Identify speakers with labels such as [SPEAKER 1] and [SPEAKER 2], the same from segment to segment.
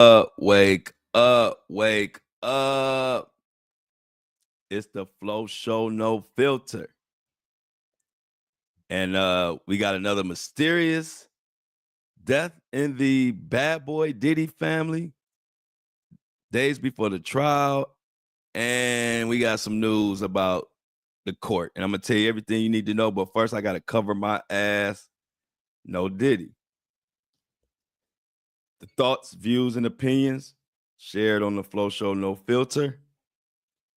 [SPEAKER 1] Wake up, wake up. It's the Flow Show, no filter. And we got another mysterious death in the bad boy Diddy family. Days before the trial. And we got some news about the court. And I'm going to tell you everything you need to know. But first, I got to cover my ass. No Diddy. The thoughts, views, and opinions shared on the Flow Show, no filter,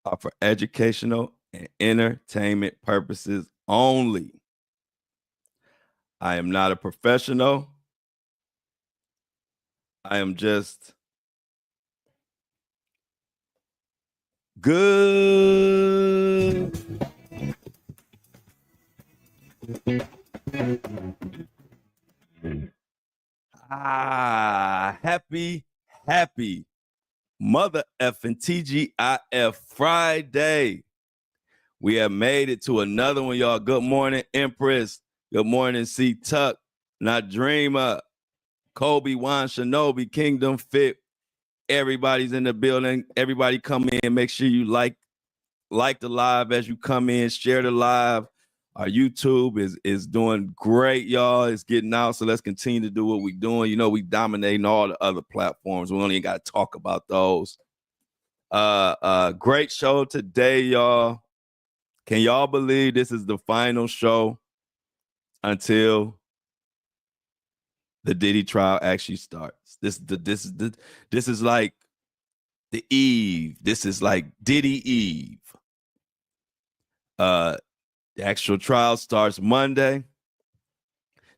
[SPEAKER 1] are for educational and entertainment purposes only. I am not a professional. I am just good. Happy mother effing TGIF Friday. We have made it to another one, y'all. Good morning, Empress. Good morning, C Tuck. Not Dreamer. Kobe, Juan Shinobi, Kingdom Fit. Everybody's in the building. Everybody come in. Make sure you like the live as you come in. Share the live. Our YouTube is doing great, y'all. It's getting out, so let's continue to do what we're doing. You know, we dominating all the other platforms. We only got to talk about those. Great show today, y'all. Can y'all believe this is the final show until the Diddy trial actually starts? This is like the eve. This is like Diddy Eve. The actual trial starts Monday.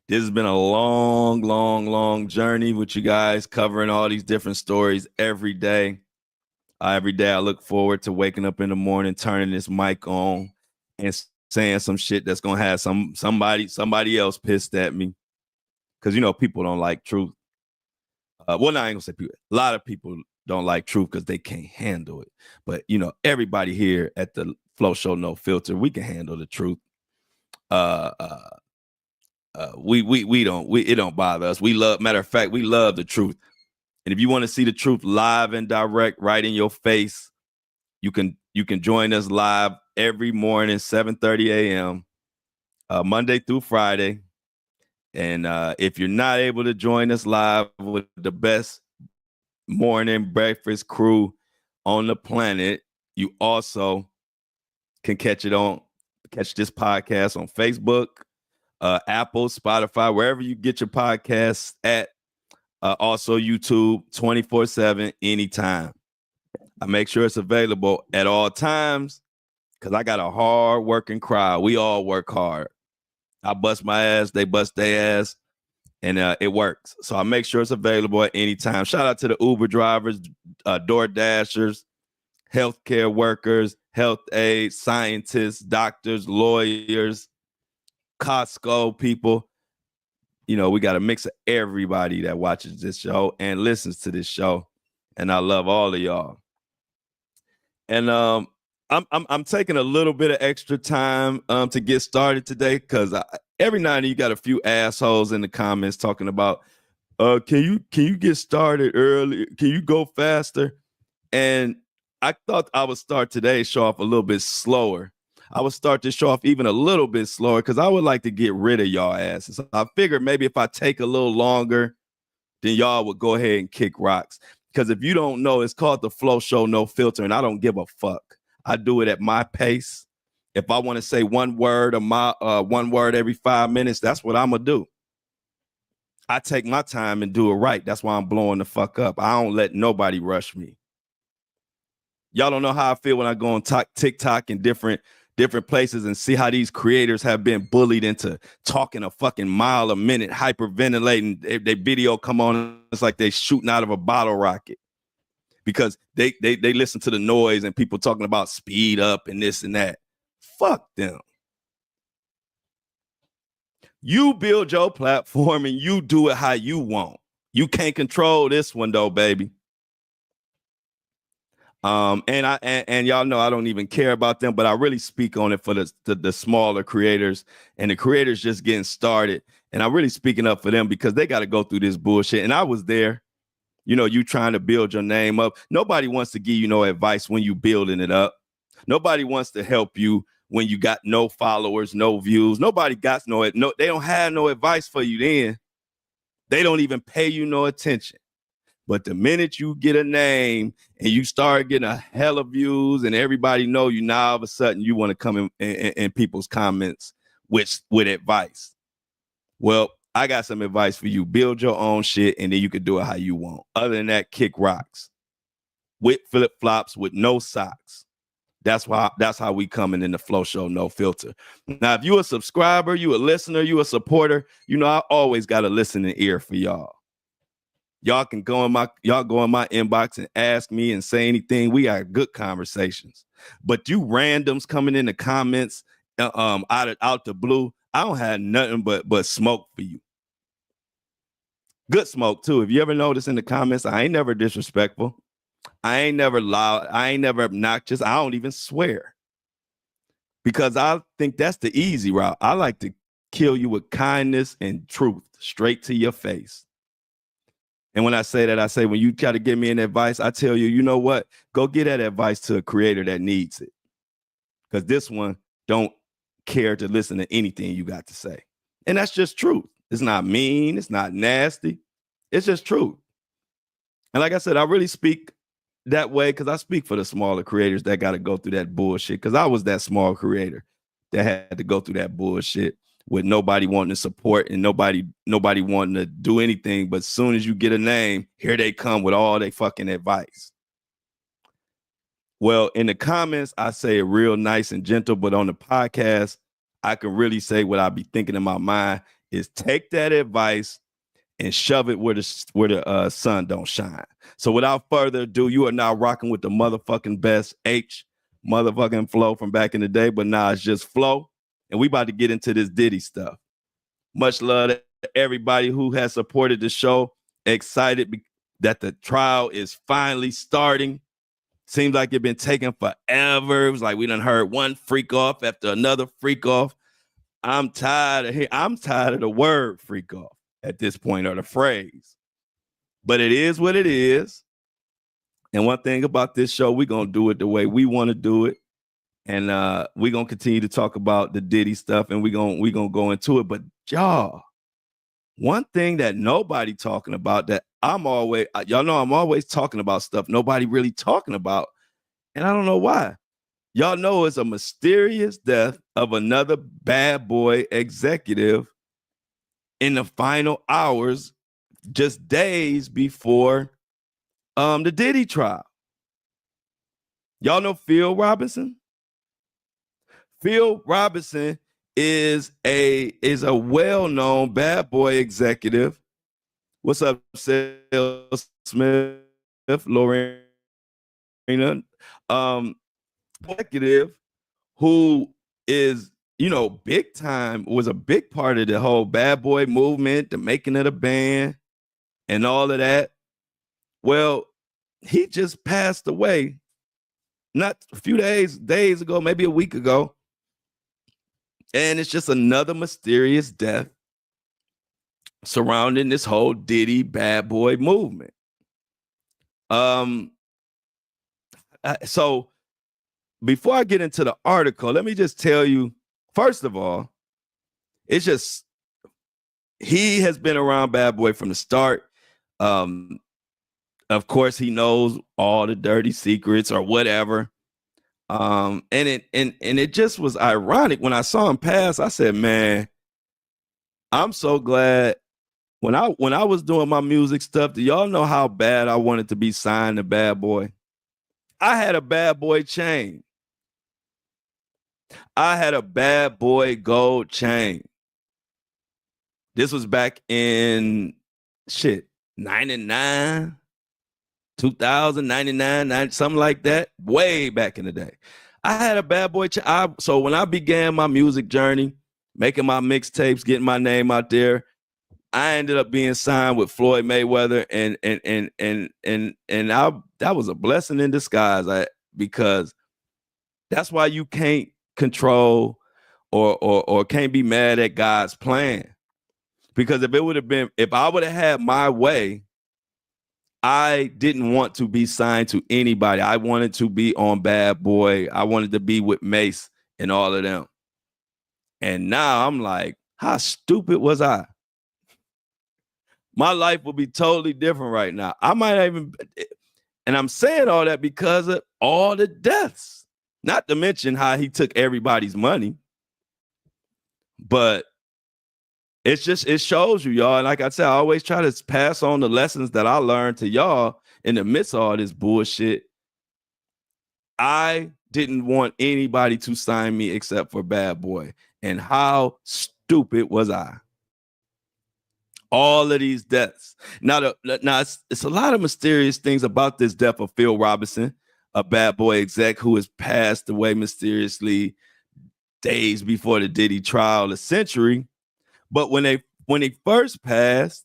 [SPEAKER 1] This has been a long journey with you guys, covering all these different stories every day. Every day I look forward to waking up in the morning, turning this mic on, and saying some shit that's gonna have somebody else pissed at me. Because you know people don't like truth. Well, no, I ain't gonna say people. A lot of people don't like truth because they can't handle it. But you know, everybody here at the Flow Show No Filter, we can handle the truth. It don't bother us. Matter of fact, we love the truth. And if you want to see the truth live and direct, right in your face, you can join us live every morning, 7:30 a.m., Monday through Friday. And if you're not able to join us live with the best morning breakfast crew on the planet, you also can catch this podcast on Facebook, Apple, Spotify, wherever you get your podcasts at. Also YouTube 24/7 anytime. I make sure it's available at all times because I got a hard working crowd. We all work hard. I bust my ass, they bust their ass, and it works. So I make sure it's available at any time. Shout out to the Uber drivers, Door Dashers, healthcare workers, health aides, scientists, doctors, lawyers, Costco people. You know, we got a mix of everybody that watches this show and listens to this show. And I love all of y'all. And I'm taking a little bit of extra time to get started today because every now and then you got a few assholes in the comments talking about, can you get started early? Can you go faster? And I thought I would start today's show off a little bit slower. I would start this show off even a little bit slower because I would like to get rid of y'all asses. So I figured maybe if I take a little longer, then y'all would go ahead and kick rocks. Because if you don't know, it's called the Flow Show No Filter, and I don't give a fuck. I do it at my pace. If I want to say one word every 5 minutes, that's what I'm gonna do. I take my time and do it right. That's why I'm blowing the fuck up. I don't let nobody rush me. Y'all don't know how I feel when I go on TikTok and different places and see how these creators have been bullied into talking a fucking mile a minute, hyperventilating. Their video come on, it's like they shooting out of a bottle rocket because they listen to the noise and people talking about speed up and this and that. Fuck them. You build your platform and you do it how you want. You can't control this one though, baby. And y'all know I don't even care about them, but I really speak on it for the smaller creators and the creators just getting started. And I'm really speaking up for them because they got to go through this bullshit. And I was there. you trying to build your name up. Nobody wants to give you no advice when you building it up. Nobody wants to help you when you got no followers, no views. Nobody got they don't have no advice for you then. They don't even pay you no attention. But the minute you get a name and you start getting a hell of views and everybody know you, now all of a sudden you want to come in people's comments with advice. Well, I got some advice for you. Build your own shit and then you can do it how you want. Other than that, kick rocks with flip-flops with no socks. That's how we coming in the Flow Show, no filter. Now, if you a subscriber, you a listener, you a supporter, I always got a listening ear for y'all. Y'all can go in my inbox and ask me and say anything. We got good conversations. But you randoms coming in the comments out the blue, I don't have nothing but smoke for you. Good smoke too. If you ever notice in the comments, I ain't never disrespectful. I ain't never loud. I ain't never obnoxious. I don't even swear. Because I think that's the easy route. I like to kill you with kindness and truth straight to your face. And when I say that, I say, when you try to give me an advice, I tell you, you know what? Go get that advice to a creator that needs it. Because this one don't care to listen to anything you got to say. And that's just truth. It's not mean. It's not nasty. It's just truth. And like I said, I really speak that way because I speak for the smaller creators that got to go through that bullshit. Because I was that small creator that had to go through that bullshit with nobody wanting to support and nobody wanting to do anything. But as soon as you get a name, here they come with all their fucking advice. Well, in the comments, I say it real nice and gentle, but on the podcast, I can really say what I be thinking in my mind is take that advice and shove it where the sun don't shine. So without further ado, you are now rocking with the motherfucking best motherfucking Flow from back in the day, but now it's just Flow. And we about to get into this Diddy stuff. Much love to everybody who has supported the show. Excited that the trial is finally starting. Seems like it's been taking forever. It was like we done heard one freak off after another freak off. I'm tired of the word freak off at this point, or the phrase. But it is what it is. And one thing about this show, we're going to do it the way we want to do it. And we're going to continue to talk about the Diddy stuff, and we're gonna go into it. But y'all, one thing that nobody talking about that y'all know I'm always talking about stuff nobody really talking about. And I don't know why. Y'all know it's a mysterious death of another bad boy executive in the final hours, just days before the Diddy trial. Y'all know Phil Robinson? Phil Robinson is a well-known bad boy executive. What's up, Sales Smith, Lorena? Executive who is, big time, was a big part of the whole bad boy movement, the making of the band, and all of that. Well, he just passed away not a few days ago, maybe a week ago. And it's just another mysterious death surrounding this whole Diddy bad boy movement. So before I get into the article, let me just tell you, first of all, it's just, he has been around bad boy from the start. Of course, he knows all the dirty secrets or whatever. And it just was ironic when I saw him pass. I said, man, I'm so glad. When I was doing my music stuff, do y'all know how bad I wanted to be signed to Bad Boy? I had a Bad Boy chain. I had a Bad Boy gold chain. This was back in 99, 2000, 99, something like that, way back in the day. I had a Bad Boy chain. So when I began my music journey, making my mixtapes, getting my name out there, I ended up being signed with Floyd Mayweather, and that was a blessing in disguise. Because that's why you can't control or can't be mad at God's plan. Because if I would have had my way, I didn't want to be signed to anybody. I wanted to be on Bad Boy. I wanted to be with Mace and all of them. And now I'm like, how stupid was I? My life would be totally different right now. I might even, and I'm saying all that because of all the deaths, not to mention how he took everybody's money. But it's just, it shows you, y'all. And like I said, I always try to pass on the lessons that I learned to y'all in the midst of all this bullshit. I didn't want anybody to sign me except for Bad Boy. And how stupid was I? All of these deaths. Now, it's a lot of mysterious things about this death of Phil Robinson, a Bad Boy exec who has passed away mysteriously days before the Diddy trial, a century. But when he first passed,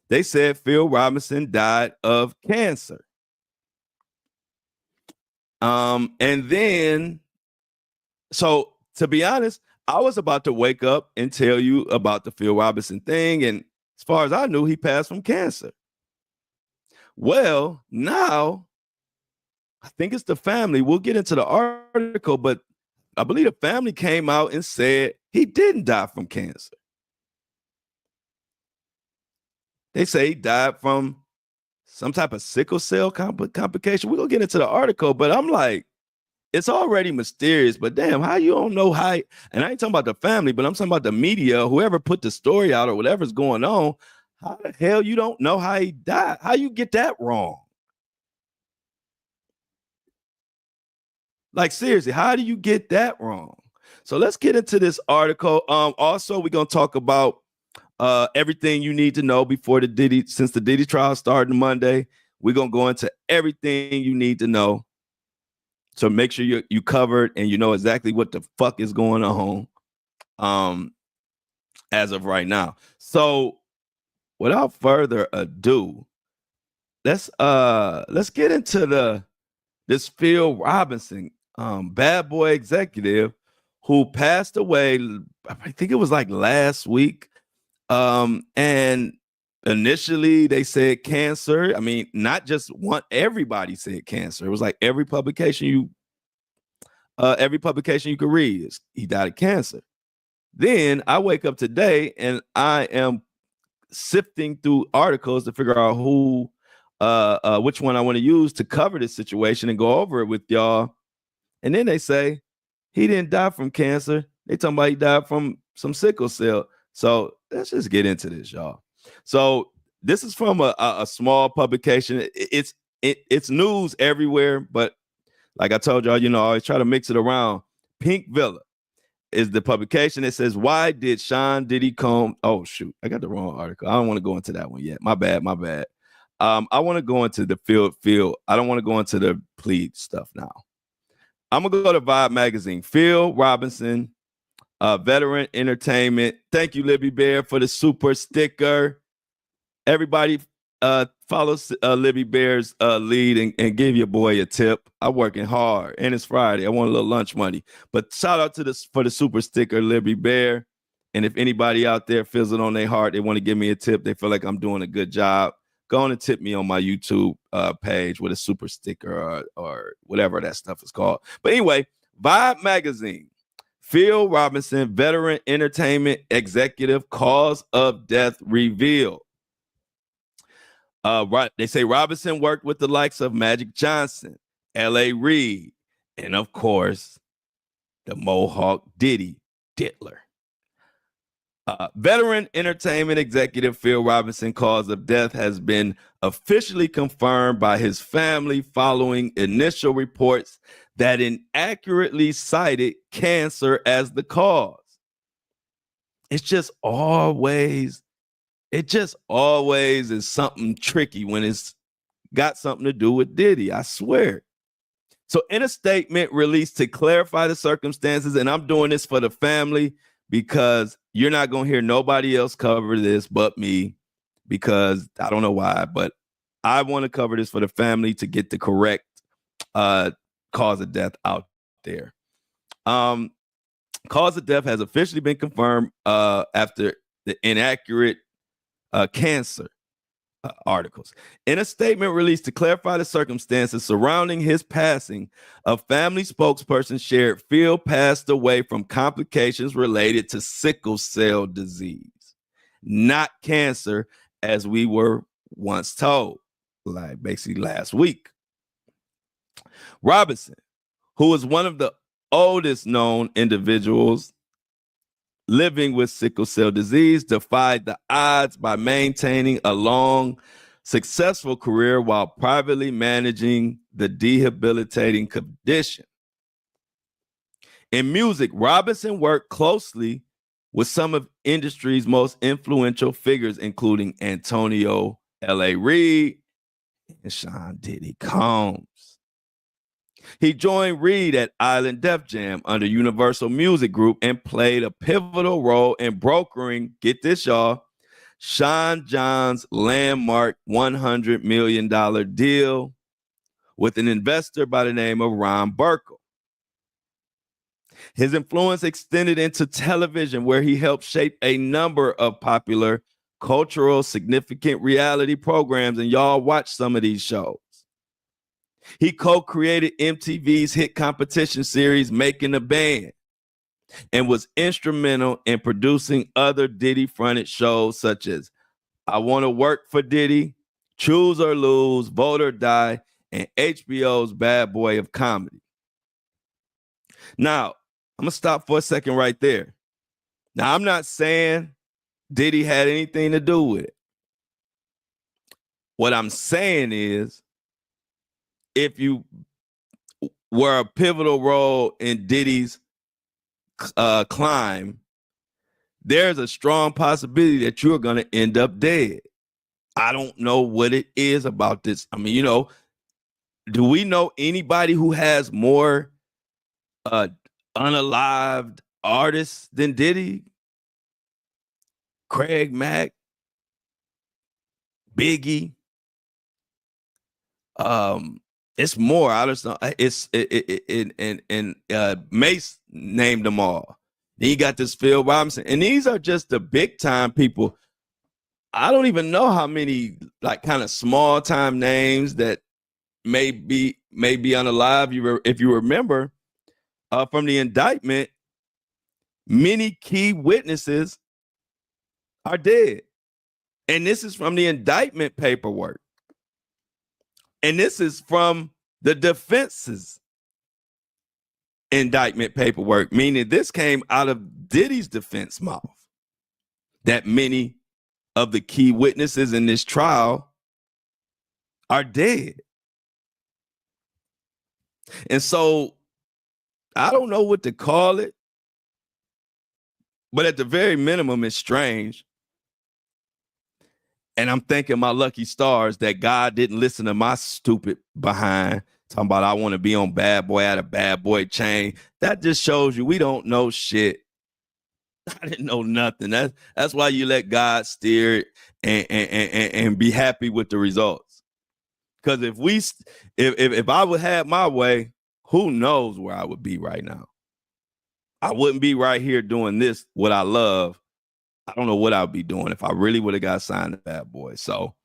[SPEAKER 1] they said Phil Robinson died of cancer. And then, so to be honest, I was about to wake up and tell you about the Phil Robinson thing. And as far as I knew, he passed from cancer. Well, now I think it's the family. We'll get into the article, but I believe the family came out and said he didn't die from cancer. They say he died from some type of sickle cell complication. We're going to get into the article, but I'm like, it's already mysterious, but damn, how you don't know how, and I ain't talking about the family, but I'm talking about the media, whoever put the story out or whatever's going on, how the hell you don't know how he died? How you get that wrong? Like, seriously, how do you get that wrong? So let's get into this article. Also, we're going to talk about everything you need to know before since the Diddy trial started Monday. We're going to go into everything you need to know. So make sure you covered and you know exactly what the fuck is going on as of right now. So without further ado, let's get into this Phil Robinson, Bad Boy executive who passed away, I think it was like last week. And initially they said cancer. I mean, not just everybody said cancer. It was like every publication you could read is he died of cancer. Then I wake up today and I am sifting through articles to figure out which one I want to use to cover this situation and go over it with y'all. And then they say he didn't die from cancer. They talking about he died from some sickle cell. So let's just get into this, y'all. So this is from a small publication. It's news everywhere, but like I told y'all, I always try to mix it around. Pink Villa is the publication. It says, why did Sean Diddy Combs? Oh, shoot. I got the wrong article. I don't want to go into that one yet. My bad. I want to go into the field. I don't want to go into the plea stuff now. I'm going to go to Vibe Magazine. Phil Robinson, Veteran Entertainment. Thank you, Libby Bear, for the super sticker. Everybody follow Libby Bear's lead and give your boy a tip. I'm working hard, and it's Friday. I want a little lunch money. But shout out for the super sticker, Libby Bear. And if anybody out there feels it on their heart, they want to give me a tip, they feel like I'm doing a good job, go on and tip me on my YouTube page with a super sticker or whatever that stuff is called. But anyway, Vibe Magazine. Phil Robinson, Veteran Entertainment Executive, cause of death revealed. They say Robinson worked with the likes of Magic Johnson, L.A. Reid, and of course, the Mohawk Diddy Diddler. Veteran Entertainment Executive Phil Robinson cause of death has been officially confirmed by his family following initial reports that inaccurately cited cancer as the cause. It just always is something tricky when it's got something to do with Diddy, I swear. So in a statement released to clarify the circumstances, and I'm doing this for the family because you're not going to hear nobody else cover this but me, because I don't know why, but I want to cover this for the family to get the correct cause of death out there. Cause of death has officially been confirmed after the inaccurate cancer. articles. In a statement released to clarify the circumstances surrounding his passing, a family spokesperson shared Phil passed away from complications related to sickle cell disease, not cancer, as we were once told, like basically last week. Robinson, who is one of the oldest known individuals living with sickle cell disease, defied the odds by maintaining a long, successful career while privately managing the debilitating condition. In music, Robinson worked closely with some of industry's most influential figures, including Antonio L.A. Reid and Sean Diddy Combs. He joined Reid at Island Def Jam under Universal Music Group and played a pivotal role in brokering, get this, y'all, Sean John's landmark $100 million deal with an investor by the name of Ron Burkle. His influence extended into television, where he helped shape a number of popular, cultural, significant reality programs, and y'all watch some of these shows. He co-created MTV's hit competition series, Making the Band, and was instrumental in producing other Diddy-fronted shows such as I Want to Work for Diddy, Choose or Lose, Vote or Die, and HBO's Bad Boy of Comedy. Now, I'm going to stop for a second right there. Now, I'm not saying Diddy had anything to do with it. What I'm saying is, if you were a pivotal role in Diddy's climb, there's a strong possibility that you're going to end up dead. I don't know what it is about this. I mean, do we know anybody who has more unalived artists than Diddy? Craig Mack, Biggie. It's more. I just know. Mace named them all. Then you got this Phil Robinson, and these are just the big time people. I don't even know how many like kind of small time names that may be unalive. If you remember from the indictment, many key witnesses are dead, and this is from the indictment paperwork. And this is from the defense's indictment paperwork, meaning this came out of Diddy's defense mouth, that many of the key witnesses in this trial are dead. And so I don't know what to call it, but at the very minimum, it's strange. And I'm thanking my lucky stars that God didn't listen to my stupid behind talking about I want to be on Bad Boy, at a Bad Boy chain. That just shows you we don't know shit. I didn't know nothing. That's why you let God steer it and be happy with the results. Because if I would have my way, who knows where I would be right now? I wouldn't be right here doing this, what I love. I don't know what I'd be doing if I really would have got signed to Bad Boy. So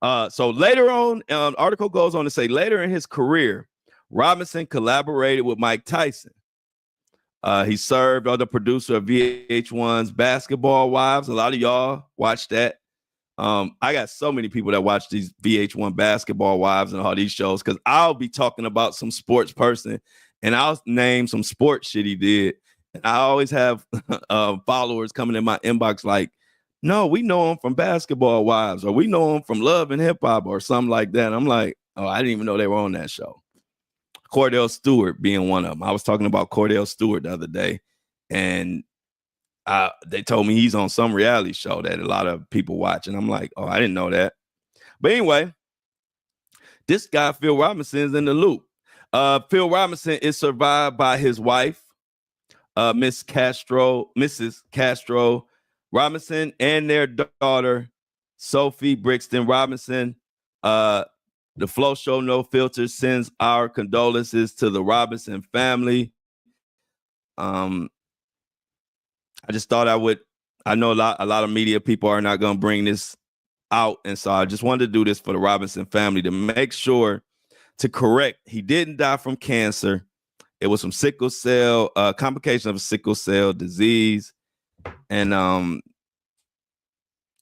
[SPEAKER 1] later on, article goes on to say later in his career, Robinson collaborated with Mike Tyson. He served as the producer of VH1's Basketball Wives. A lot of y'all watch that. I got so many people that watch these VH1 Basketball Wives and all these shows because I'll be talking about some sports person and I'll name some sports shit he did. And I always have followers coming in my inbox like, no, we know him from Basketball Wives, or we know him from Love and Hip Hop, or something like that. And I'm like, oh, I didn't even know they were on that show. Cordell Stewart being one of them. I was talking about Cordell Stewart the other day, and they told me he's on some reality show that a lot of people watch. And I'm like, oh, I didn't know that. But anyway, this guy, Phil Robinson, is in the loop. Phil Robinson is survived by his wife, Mrs. Castro Robinson, and their daughter, Sophie Brixton Robinson. The Flow Show No Filter sends our condolences to the Robinson family. I just thought I know a lot of media people are not going to bring this out. And so I just wanted to do this for the Robinson family to make sure to correct. He didn't die from cancer. It was from sickle cell, complication of sickle cell disease. And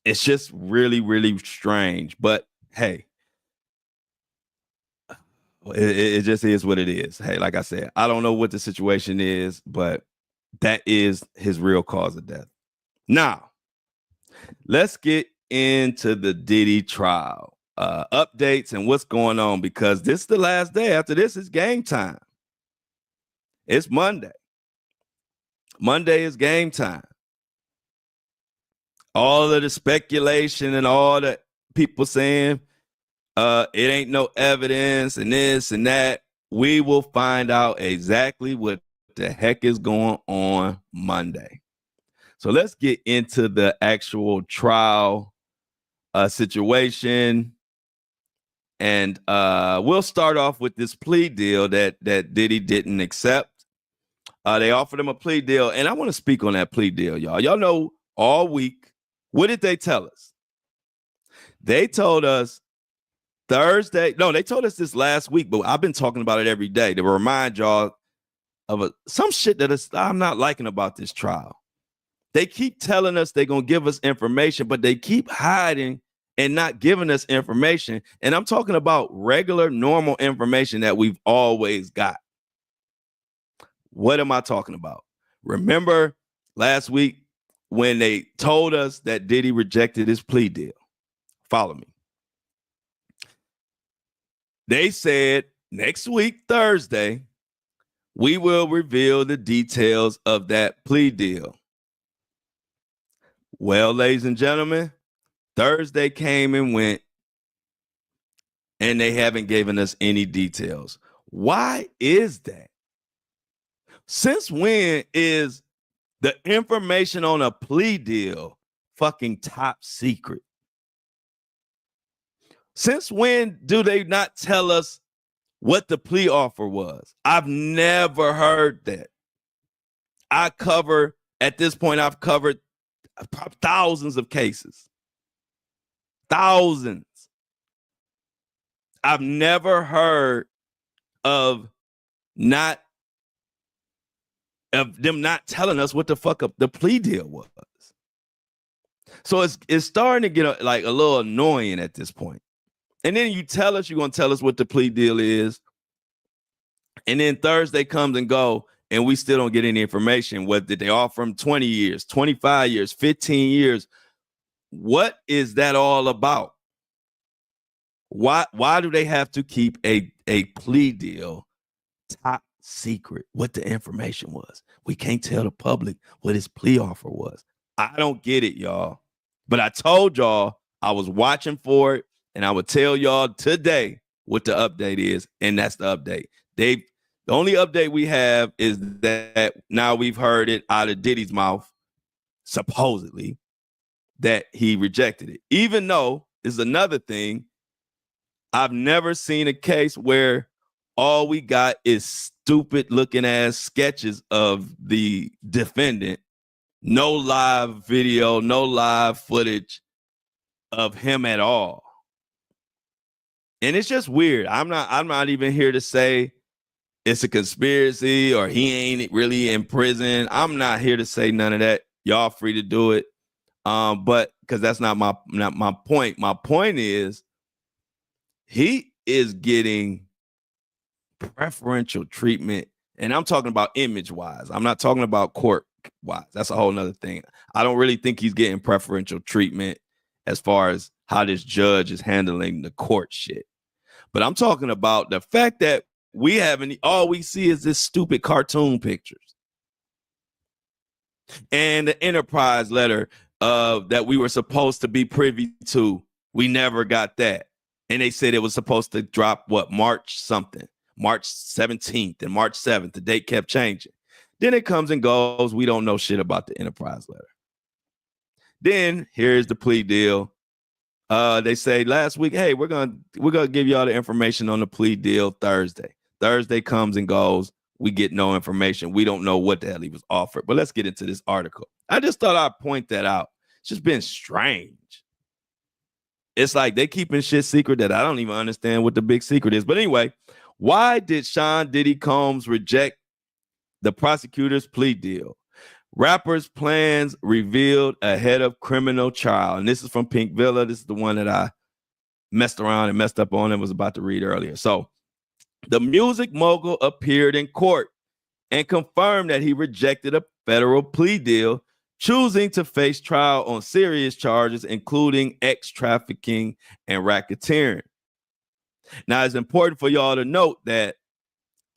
[SPEAKER 1] it's just really, really strange. But hey, it just is what it is. Hey, like I said, I don't know what the situation is, but that is his real cause of death. Now, let's get into the Diddy trial updates and what's going on, because this is the last day. After this is game time. It's Monday. Monday is game time. All of the speculation and all the people saying it ain't no evidence and this and that. We will find out exactly what the heck is going on Monday. So let's get into the actual trial situation. And we'll start off with this plea deal that Diddy didn't accept. They offered him a plea deal, and I want to speak on that plea deal, y'all. Y'all know all week, what did they tell us? They told us Thursday. No, they told us this last week, but I've been talking about it every day to remind y'all of some shit that I'm not liking about this trial. They keep telling us they're going to give us information, but they keep hiding and not giving us information. And I'm talking about regular, normal information that we've always got. What am I talking about? Remember last week when they told us that Diddy rejected his plea deal? Follow me. They said next week, Thursday, we will reveal the details of that plea deal. Well, ladies and gentlemen, Thursday came and went, and they haven't given us any details. Why is that? Since when is the information on a plea deal fucking top secret? Since when do they not tell us what the plea offer was? I've never heard that. At this point, I've covered thousands of cases. Thousands. I've never heard of them not telling us what the fuck up the plea deal was. So it's starting to get like a little annoying at this point. And then you tell us you're going to tell us what the plea deal is. And then Thursday comes and go, and we still don't get any information. What did they offer him? 20 years, 25 years, 15 years. What is that all about? Why do they have to keep a plea deal top secret? What the information was? We can't tell the public what his plea offer was. I don't get it, y'all. But I told y'all I was watching for it, and I would tell y'all today what the update is, and that's the update. The only update we have is that now we've heard it out of Diddy's mouth, supposedly, that he rejected it. Even though, is another thing, I've never seen a case where all we got is stupid looking ass sketches of the defendant. No live video, no live footage of him at all. And it's just weird. I'm not even here to say it's a conspiracy or he ain't really in prison. I'm not here to say none of that. Y'all free to do it. But because that's not my point. My point is he is getting preferential treatment, and I'm talking about image-wise. I'm not talking about court-wise. That's a whole nother thing. I don't really think he's getting preferential treatment as far as how this judge is handling the court shit. But I'm talking about the fact that all we see is this stupid cartoon pictures. And the Enterprise letter that we were supposed to be privy to, we never got that. And they said it was supposed to drop, March 17th and March 7th. The date kept changing. Then it comes and goes. We don't know shit about the Enterprise letter. Then here's the plea deal. They say last week, hey, we're gonna give y'all the information on the plea deal Thursday. Thursday comes and goes. We get no information. We don't know what the hell he was offered. But let's get into this article. I just thought I'd point that out. It's just been strange. it's like they keeping shit secret that I don't even understand what the big secret is. But anyway, why did Sean Diddy Combs reject the prosecutor's plea deal? Rapper's plans revealed ahead of criminal trial. And this is from Pink Villa. This is the one that I messed around and messed up on and was about to read earlier. So the music mogul appeared in court and confirmed that he rejected a federal plea deal, choosing to face trial on serious charges, including ex-trafficking and racketeering. Now, it's important for y'all to note that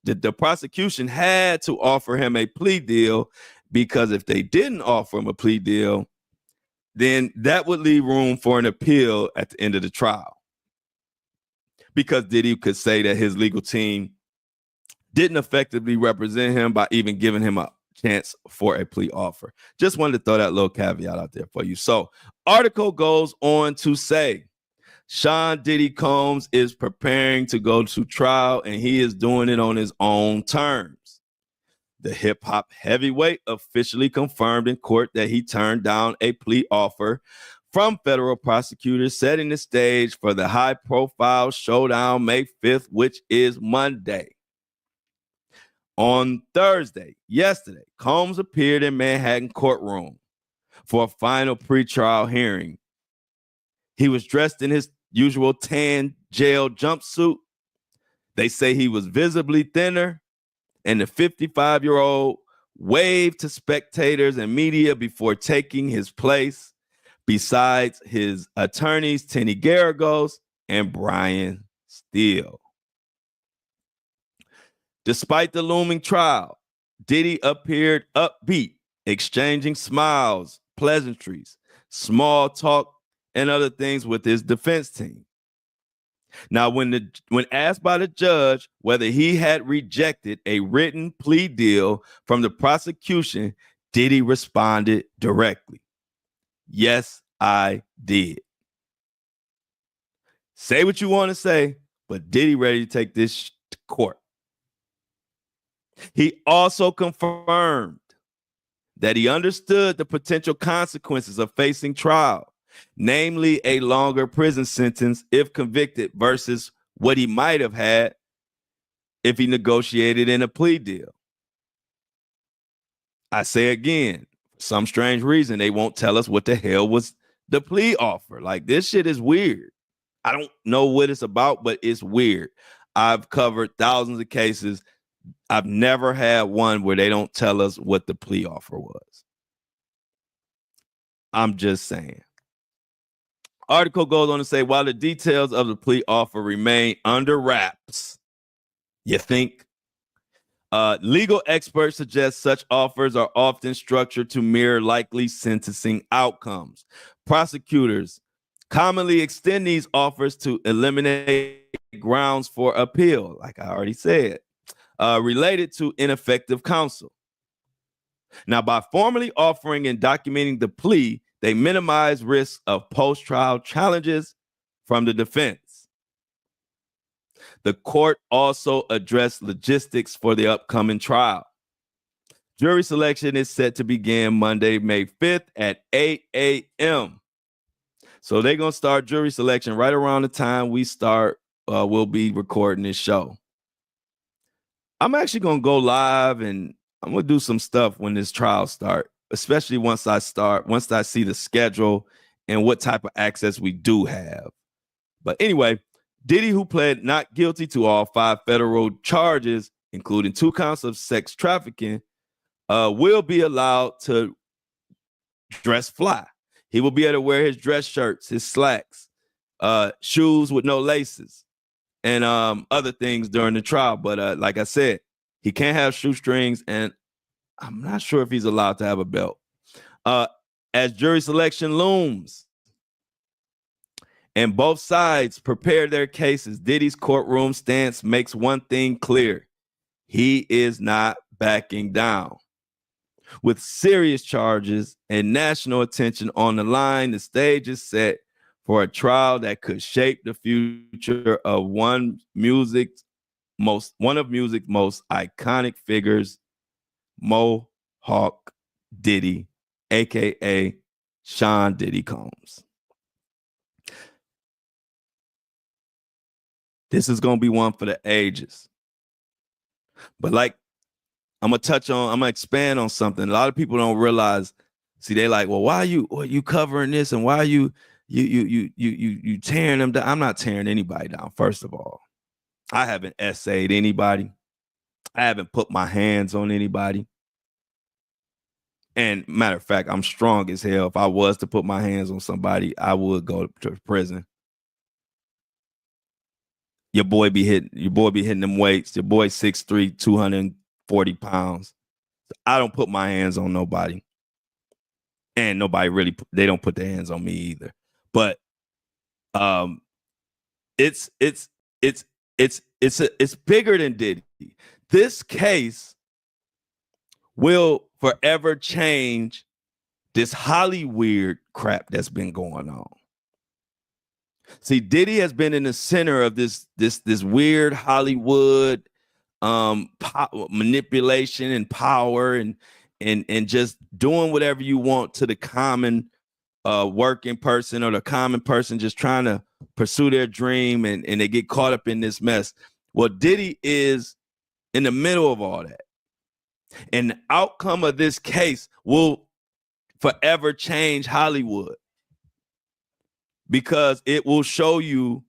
[SPEAKER 1] the prosecution had to offer him a plea deal, because if they didn't offer him a plea deal, then that would leave room for an appeal at the end of the trial, because Diddy could say that his legal team didn't effectively represent him by even giving him a chance for a plea offer. Just wanted to throw that little caveat out there for you. So, article goes on to say, Sean Diddy Combs is preparing to go to trial, and he is doing it on his own terms. The hip-hop heavyweight officially confirmed in court that he turned down a plea offer from federal prosecutors, setting the stage for the high-profile showdown May 5th, which is Monday. On Thursday, yesterday, Combs appeared in Manhattan courtroom for a final pretrial hearing. He was dressed in his usual tan jail jumpsuit. They say he was visibly thinner, and the 55-year-old waved to spectators and media before taking his place besides his attorneys, Tenny Garagos and Brian Steele. Despite the looming trial, Diddy appeared upbeat, exchanging smiles, pleasantries, small talk, and other things with his defense team. Now, when asked by the judge whether he had rejected a written plea deal from the prosecution, Diddy responded directly, "Yes, I did." Say what you want to say, but Diddy ready to take this to court. He also confirmed that he understood the potential consequences of facing trial, namely a longer prison sentence if convicted versus what he might have had if he negotiated in a plea deal. I say again, for some strange reason, they won't tell us what the hell was the plea offer. Like, this shit is weird. I don't know what it's about, but it's weird. I've covered thousands of cases. I've never had one where they don't tell us what the plea offer was. I'm just saying. Article goes on to say, while the details of the plea offer remain under wraps, you think? Legal experts suggest such offers are often structured to mirror likely sentencing outcomes. Prosecutors commonly extend these offers to eliminate grounds for appeal, like I already said, related to ineffective counsel. Now, by formally offering and documenting the plea, they minimize risks of post-trial challenges from the defense. The court also addressed logistics for the upcoming trial. Jury selection is set to begin Monday, May 5th at 8 a.m. So they're going to start jury selection right around the time we start. We'll be recording this show. I'm actually going to go live and I'm going to do some stuff when this trial starts, especially once I see the schedule and what type of access we do have. But anyway, Diddy, who pled not guilty to all 5 federal charges, including 2 counts of sex trafficking, will be allowed to dress fly. He will be able to wear his dress shirts, his slacks, shoes with no laces, and other things during the trial. But like I said, he can't have shoestrings, and I'm not sure if he's allowed to have a belt. As jury selection looms and both sides prepare their cases, Diddy's courtroom stance makes one thing clear. He is not backing down. With serious charges and national attention on the line, the stage is set for a trial that could shape the future of one of music's most iconic figures, Mohawk Diddy, aka Sean Diddy Combs. This is going to be one for the ages. But like, I'm going to expand on something. A lot of people don't realize, see, they like, well, why are you covering this? And why are you tearing them down? I'm not tearing anybody down, first of all. I haven't essayed anybody. I haven't put my hands on anybody. And matter of fact, I'm strong as hell. If I was to put my hands on somebody, I would go to prison. Your boy be hitting them weights. Your boy 6'3", 240 pounds. I don't put my hands on nobody. And nobody really, they don't put their hands on me either. But it's bigger than Diddy. This case will forever change this Hollywood crap that's been going on. See, Diddy has been in the center of this weird Hollywood manipulation and power and just doing whatever you want to the common working person or the common person just trying to pursue their dream and they get caught up in this mess. Well, Diddy is in the middle of all that. And the outcome of this case will forever change Hollywood because it will show you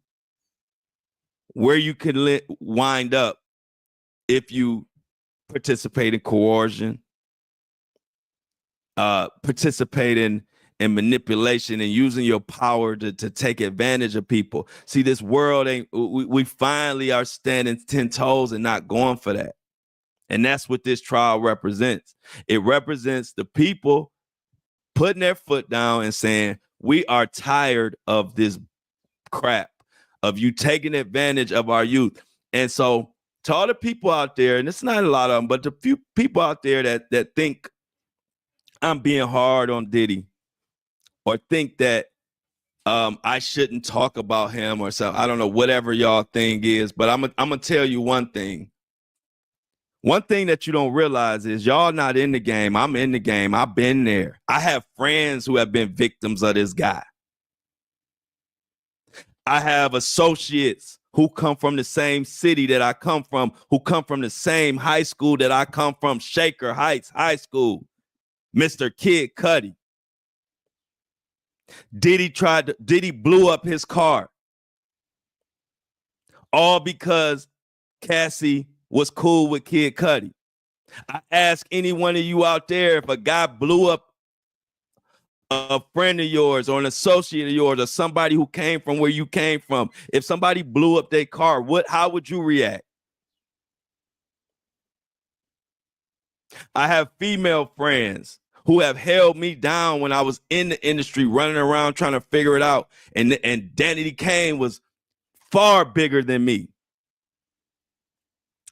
[SPEAKER 1] where you can wind up if you participate in coercion, participate in manipulation and using your power to take advantage of people. See, this world we finally are standing 10 toes and not going for that. And that's what this trial represents. It represents the people putting their foot down and saying, we are tired of this crap, of you taking advantage of our youth. And so to all the people out there, and it's not a lot of them, but the few people out there that think I'm being hard on Diddy or think that I shouldn't talk about him or something, I don't know, whatever y'all thing is, but I'm gonna tell you one thing. One thing that you don't realize is y'all not in the game. I'm in the game. I've been there. I have friends who have been victims of this guy. I have associates who come from the same city that I come from, who come from the same high school that I come from, Shaker Heights High School, Mr. Kid Cudi. Diddy blew up his car. All because Cassie was cool with Kid Cudi. I ask any one of you out there, if a guy blew up a friend of yours or an associate of yours or somebody who came from where you came from, if somebody blew up their car, how would you react? I have female friends who have held me down when I was in the industry running around trying to figure it out. And Diddy Kane was far bigger than me.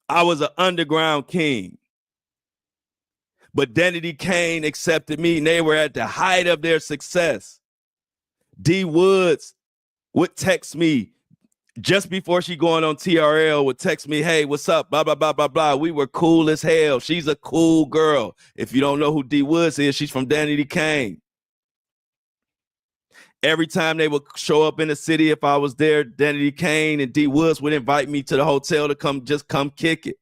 [SPEAKER 1] I was an underground king. But Diddy Kane accepted me and they were at the height of their success. D Woods would text me just before she going on TRL, would text me, hey, what's up? Blah, blah, blah, blah, blah. We were cool as hell. She's a cool girl. If you don't know who D Woods is, she's from Diddy Kane. Every time they would show up in the city, if I was there, Diddy Kane and D Woods would invite me to the hotel to come kick it.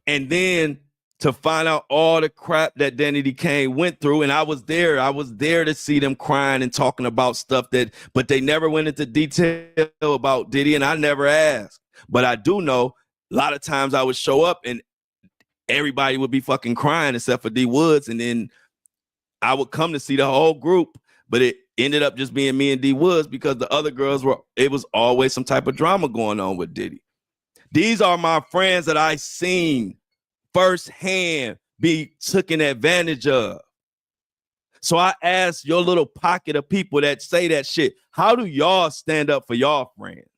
[SPEAKER 1] And then to find out all the crap that Diddy Kane went through, and I was there to see them crying and talking about stuff but they never went into detail about Diddy, and I never asked. But I do know a lot of times I would show up and everybody would be fucking crying except for D Woods, and then I would come to see the whole group, but it ended up just being me and D Woods because the other girls it was always some type of drama going on with Diddy. These are my friends that I seen firsthand be taken advantage of. So I ask your little pocket of people that say that shit, how do y'all stand up for y'all friends?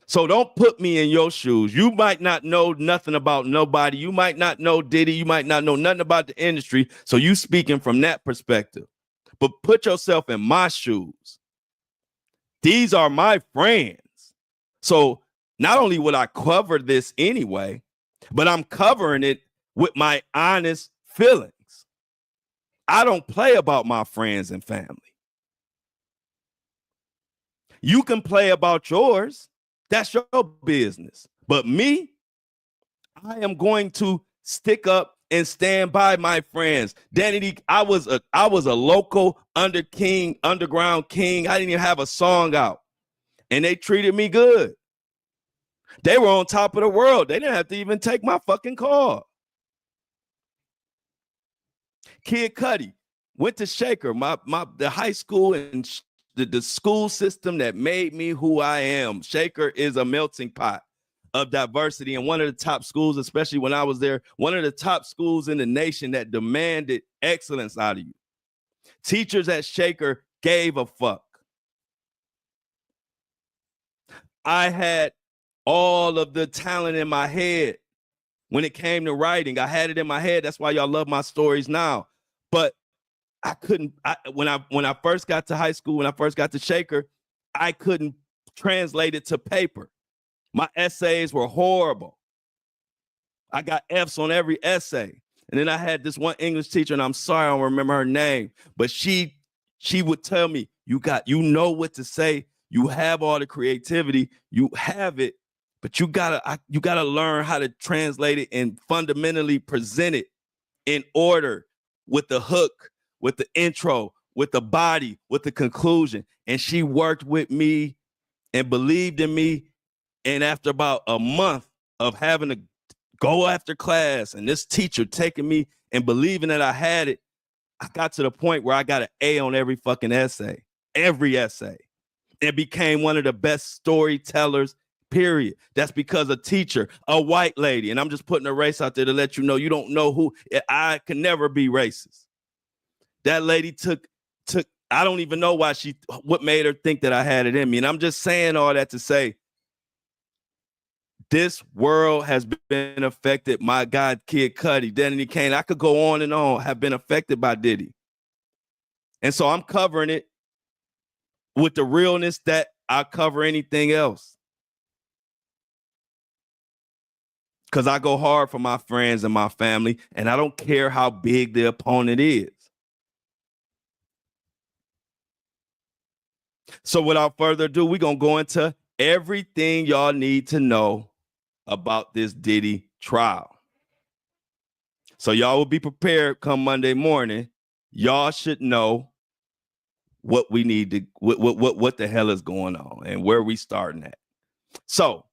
[SPEAKER 1] So don't put me in your shoes. You might not know nothing about nobody. You might not know Diddy. You might not know nothing about the industry. So you speaking from that perspective. But put yourself in my shoes. These are my friends. So not only will I cover this anyway, but I'm covering it with my honest feelings. I don't play about my friends and family. You can play about yours. That's your business. But me, I am going to stick up and stand by my friends. Danny, I was a local underground king. I didn't even have a song out. And they treated me good. They were on top of the world. They didn't have to even take my fucking call. Kid Cudi went to Shaker, the high school and the school system that made me who I am. Shaker is a melting pot of diversity, and one of the top schools, especially when I was there, one of the top schools in the nation that demanded excellence out of you. Teachers at Shaker gave a fuck. I had all of the talent in my head when it came to writing. I had it in my head. That's why y'all love my stories now. But I couldn't, when I first got to high school, when I first got to Shaker, I couldn't translate it to paper. My essays were horrible. I got F's on every essay. And then I had this one English teacher, and I'm sorry I don't remember her name, but she would tell me, you know what to say. You have all the creativity, you have it, but you gotta learn how to translate it and fundamentally present it in order, with the hook, with the intro, with the body, with the conclusion. And she worked with me and believed in me. And after about a month of having to go after class and this teacher taking me and believing that I had it, I got to the point where I got an A on every fucking essay, and became one of the best storytellers, period. That's because a teacher, a white lady, and I'm just putting a race out there to let you know you don't know who. I can never be racist. That lady took, I don't even know what made her think that I had it in me. And I'm just saying all that to say, this world has been affected. My God, Kid Cudi, Diddy Kane, I could go on and on, have been affected by Diddy. And so I'm covering it with the realness that I cover anything else. Because I go hard for my friends and my family, and I don't care how big the opponent is. So without further ado, we're going to go into everything y'all need to know about this Diddy trial. So y'all will be prepared come Monday morning. Y'all should know what we need to, what the hell is going on and where we starting at. So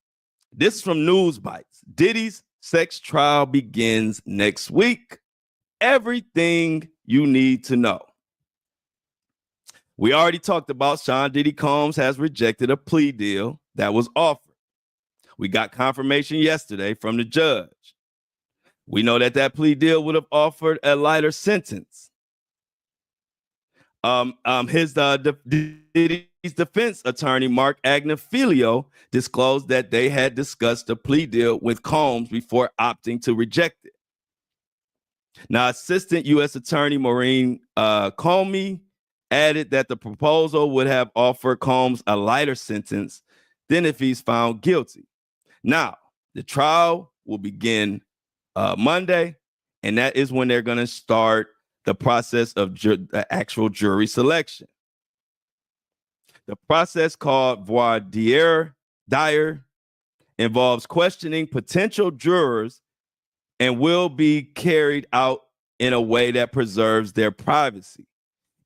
[SPEAKER 1] this is from News Bites. Diddy's sex trial begins next week. Everything you need to know. We already talked about Sean Diddy Combs has rejected a plea deal that was offered. We got confirmation yesterday from the judge. We know that plea deal would have offered a lighter sentence. Diddy's defense attorney, Mark Agnifilio, disclosed that they had discussed a plea deal with Combs before opting to reject it. Now, Assistant U.S. Attorney Maureen Comey added that the proposal would have offered Combs a lighter sentence than if he's found guilty. Now, the trial will begin Monday, and that is when they're going to start the process of the actual jury selection. The process, called voir dire, involves questioning potential jurors and will be carried out in a way that preserves their privacy,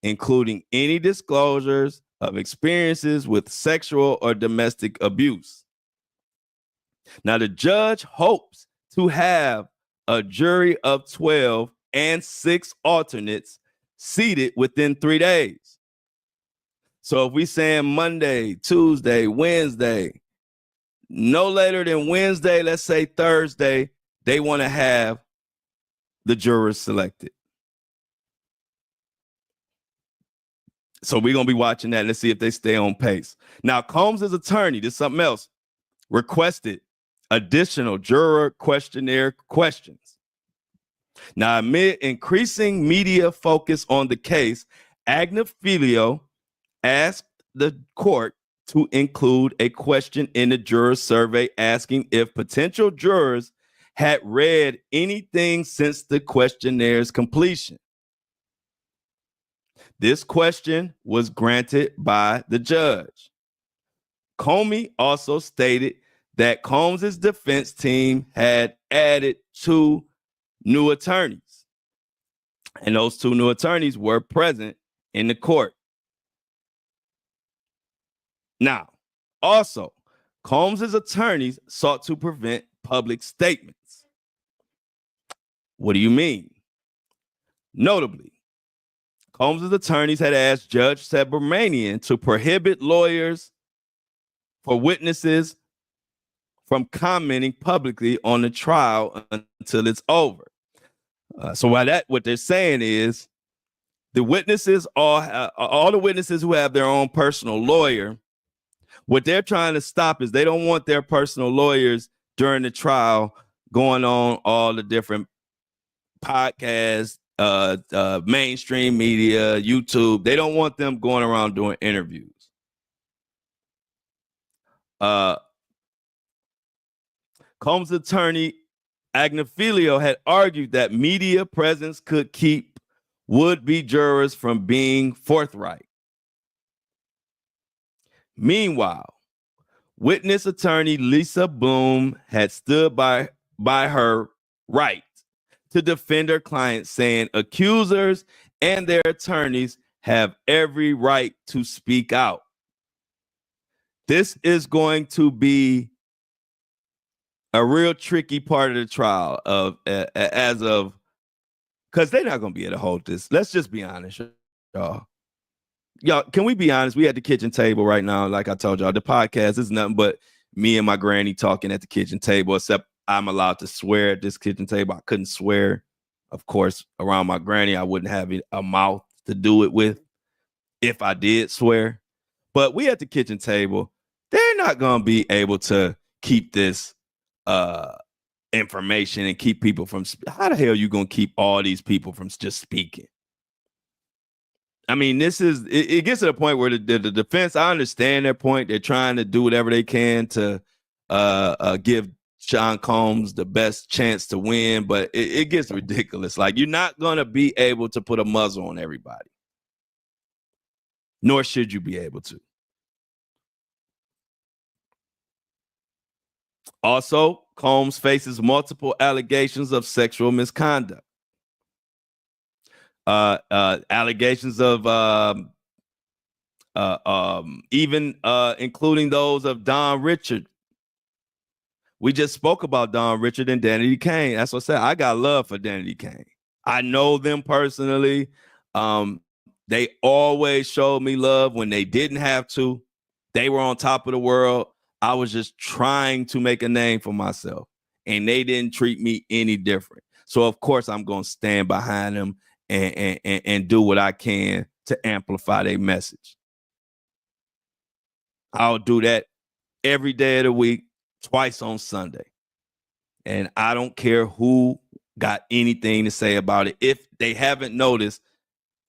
[SPEAKER 1] including any disclosures of experiences with sexual or domestic abuse. Now, the judge hopes to have a jury of 12 and 6 alternates seated within 3 days. So if we saying Monday, Tuesday, Wednesday, no later than Wednesday, let's say Thursday, they want to have the jurors selected. So we're going to be watching that. Let's see if they stay on pace. Now, Combs' attorney, this is something else, requested additional juror questionnaire questions. Now, amid increasing media focus on the case, Agnifilio asked the court to include a question in the juror survey asking if potential jurors had read anything since the questionnaire's completion. This question was granted by the judge. Comey also stated that Combs' defense team had added 2 new attorneys, and those 2 new attorneys were present in the court. Now, also, Combs' attorneys sought to prevent public statements. What do you mean? Notably, Combs' attorneys had asked Judge Subramanian to prohibit lawyers for witnesses from commenting publicly on the trial until it's over. So what they're saying is the witnesses, all the witnesses who have their own personal lawyer, what they're trying to stop is they don't want their personal lawyers during the trial going on all the different podcasts, mainstream media, YouTube. They don't want them going around doing interviews. Combs' attorney Agnifilio had argued that media presence could keep would-be jurors from being forthright. Meanwhile, witness attorney Lisa Bloom had stood by her right to defend her client, saying accusers and their attorneys have every right to speak out. This is going to be a real tricky part of the trial because they're not going to be able to hold this. Let's just be honest, y'all. Y'all, can we be honest? We at the kitchen table right now. Like I told y'all, the podcast is nothing but me and my granny talking at the kitchen table, except I'm allowed to swear at this kitchen table. I couldn't swear, of course, around my granny. I wouldn't have a mouth to do it with if I did swear. But we at the kitchen table, they're not going to be able to keep this information and keep people from. How the hell are you going to keep all these people from just speaking? I mean, it gets to the point where the defense, I understand their point. They're trying to do whatever they can to give Sean Combs the best chance to win, but it gets ridiculous. Like, you're not going to be able to put a muzzle on everybody, nor should you be able to. Also, Combs faces multiple allegations of sexual misconduct. Allegations of even including those of Don Richard. We just spoke about Don Richard and Danny Kane. That's what I said. I got love for Danny Kane. I know them personally. They always showed me love when they didn't have to. They were on top of the world. I was just trying to make a name for myself, and they didn't treat me any different. So of course I'm going to stand behind them and do what I can to amplify their message. I'll do that every day of the week, twice on Sunday. And I don't care who got anything to say about it. If they haven't noticed,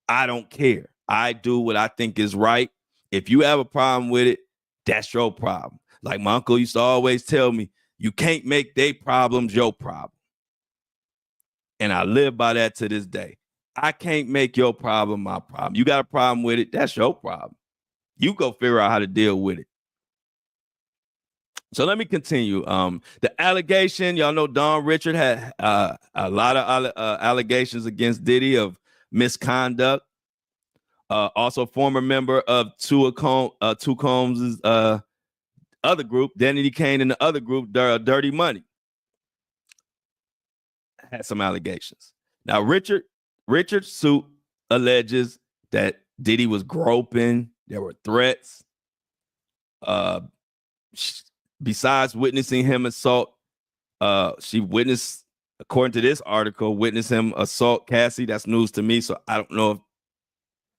[SPEAKER 1] I don't care. I do what I think is right. If you have a problem with it, that's your problem. Like my uncle used to always tell me, you can't make their problems your problem. And I live by that to this day. I can't make your problem my problem. You got a problem with it, that's your problem. You go figure out how to deal with it. So let me continue. The allegation, y'all know Don Richard had a lot of allegations against Diddy of misconduct. Also former member of Two Combs' other group, Danny Kane, and the other group, Dirty Money, had some allegations. Now, Richard's suit alleges that Diddy was groping. There were threats. Besides witnessing him assault, she witnessed, according to this article, witnessed him assault Cassie. That's news to me, so I don't know if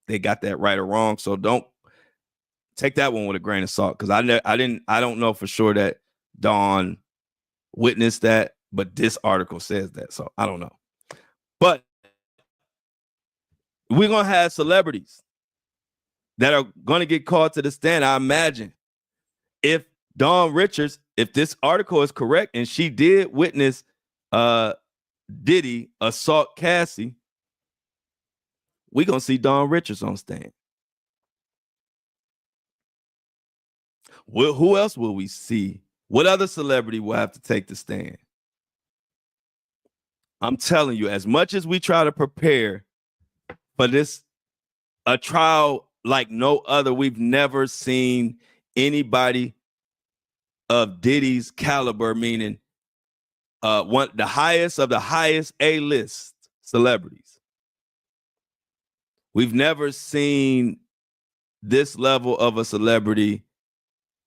[SPEAKER 1] they got that right or wrong. So don't take that one with a grain of salt, because I don't know for sure that Dawn witnessed that, but this article says that, so I don't know. But we're gonna have celebrities that are gonna get called to the stand. I imagine if Dawn Richards, if this article is correct and she did witness Diddy assault Cassie, we're gonna see Dawn Richards on stand. Who else will we see? What other celebrity will have to take the stand? I'm telling you, as much as we try to prepare for this, a trial like no other, we've never seen anybody of Diddy's caliber, meaning the highest of the highest A-list celebrities. We've never seen this level of a celebrity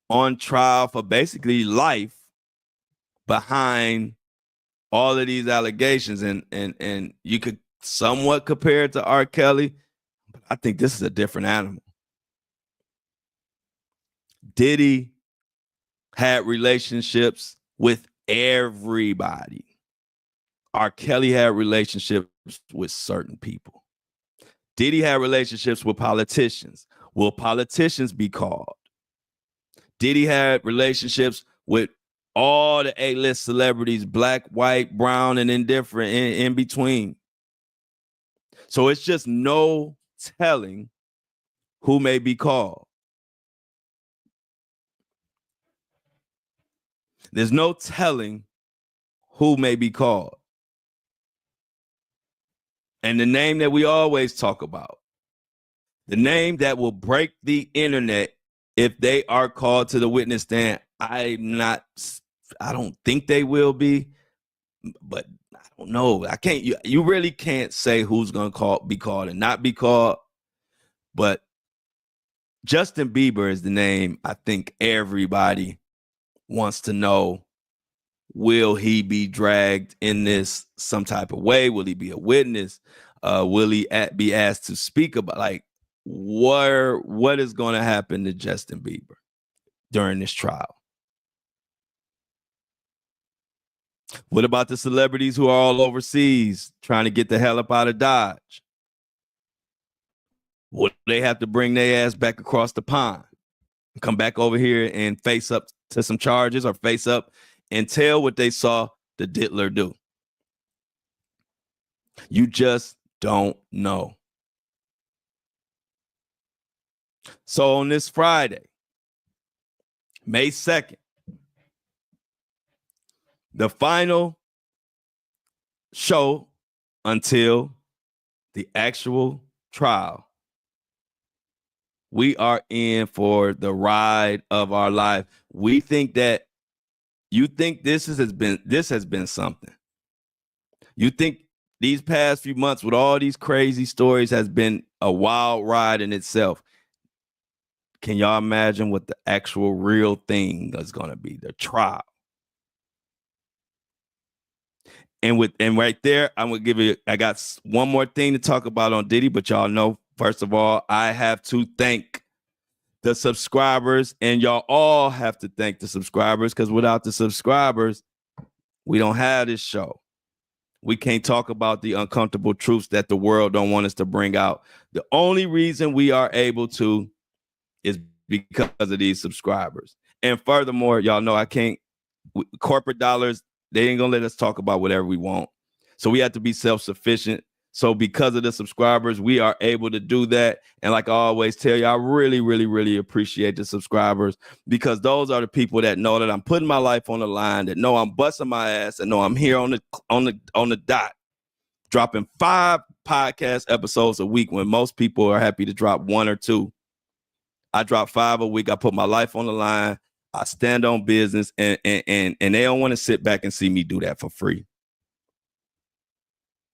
[SPEAKER 1] on trial for basically life behind all of these allegations. And you could somewhat compare it to R. Kelly, but I think this is a different animal. Diddy had relationships with everybody. R. Kelly had relationships with certain people. Diddy had relationships with politicians. Will politicians be called? Diddy had relationships with all the A-list celebrities, black, white, brown, and indifferent, in between. So it's just no telling who may be called. There's no telling who may be called. And the name that we always talk about, the name that will break the internet if they are called to the witness stand, I don't think they will be, but I don't know. I can't. You really can't say who's going to be called and not be called. But Justin Bieber is the name I think everybody wants to know. Will he be dragged in this some type of way? Will he be a witness? Will he be asked to speak about what is going to happen to Justin Bieber during this trial? What about the celebrities who are all overseas trying to get the hell up out of Dodge? Will they have to bring their ass back across the pond and come back over here and face up to some charges, or face up and tell what they saw the diddler do? You just don't know. So on this Friday, May 2nd, the final show until the actual trial, we are in for the ride of our life. We think that you think this has been something. You think these past few months with all these crazy stories has been a wild ride in itself. Can y'all imagine what the actual real thing is going to be, the trial? And right there, I'm going to give you, I got one more thing to talk about on Diddy, but y'all know, first of all, I have to thank the subscribers, and y'all all have to thank the subscribers, because without the subscribers, we don't have this show. We can't talk about the uncomfortable truths that the world don't want us to bring out. The only reason we are able to is because of these subscribers. And furthermore, y'all know I can't, corporate dollars, they ain't gonna let us talk about whatever we want. So we have to be self-sufficient. So because of the subscribers, we are able to do that. And like I always tell you, I really, really, really appreciate the subscribers, because those are the people that know that I'm putting my life on the line, that know I'm busting my ass, and know I'm here on the dot, dropping 5 podcast episodes a week when most people are happy to drop 1 or 2. I drop 5 a week. I put my life on the line. I stand on business, and they don't want to sit back and see me do that for free.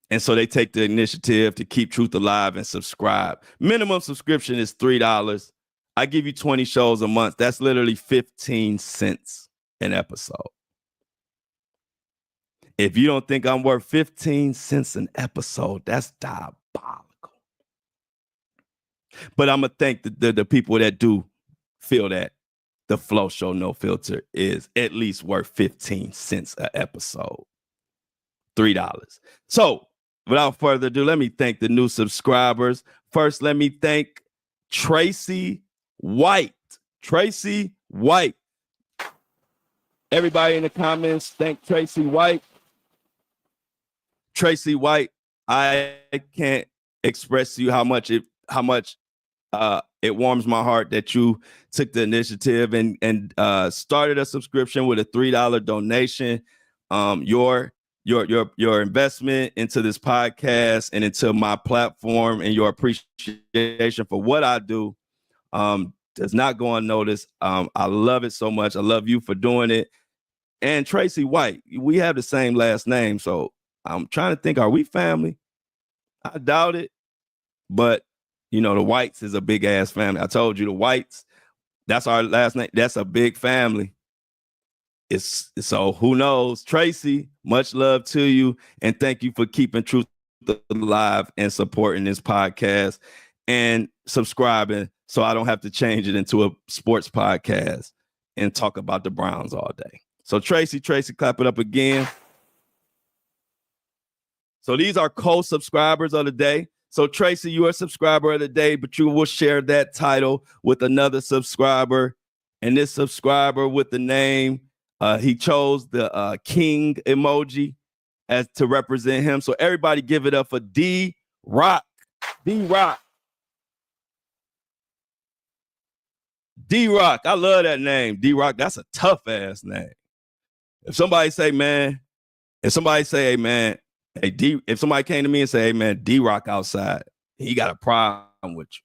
[SPEAKER 1] And so they take the initiative to keep truth alive and subscribe. Minimum subscription is $3. I give you 20 shows a month. That's literally 15 cents an episode. If you don't think I'm worth 15 cents an episode, that's diabolical. But I'm going to thank the people that do feel that the Flow Show No Filter is at least worth 15 cents an episode. $3. So without further ado, let me thank the new subscribers. First, let me thank Tracy White. Tracy White. Everybody in the comments, thank Tracy White. Tracy White, I can't express to you how much It warms my heart that you took the initiative and started a subscription with a $3 donation. Your investment into this podcast and into my platform and your appreciation for what I do does not go unnoticed. I love it so much. I love you for doing it. And Tracy White, we have the same last name, so I'm trying to think, are we family? I doubt it, but you know, the Whites is a big ass family. I told you the Whites, that's our last name. That's a big family. So who knows? Tracy, much love to you. And thank you for keeping Truth alive and supporting this podcast and subscribing so I don't have to change it into a sports podcast and talk about the Browns all day. So Tracy, clap it up again. So these are co-subscribers of the day. So Tracy, you are a subscriber of the day, but you will share that title with another subscriber. And this subscriber with the name, he chose the king emoji as to represent him. So everybody give it up for D-Rock. D-Rock. D-Rock. I love that name. D-Rock, that's a tough ass name. If somebody say, hey man, if somebody came to me and say, hey man, D-Rock outside, he got a problem with you,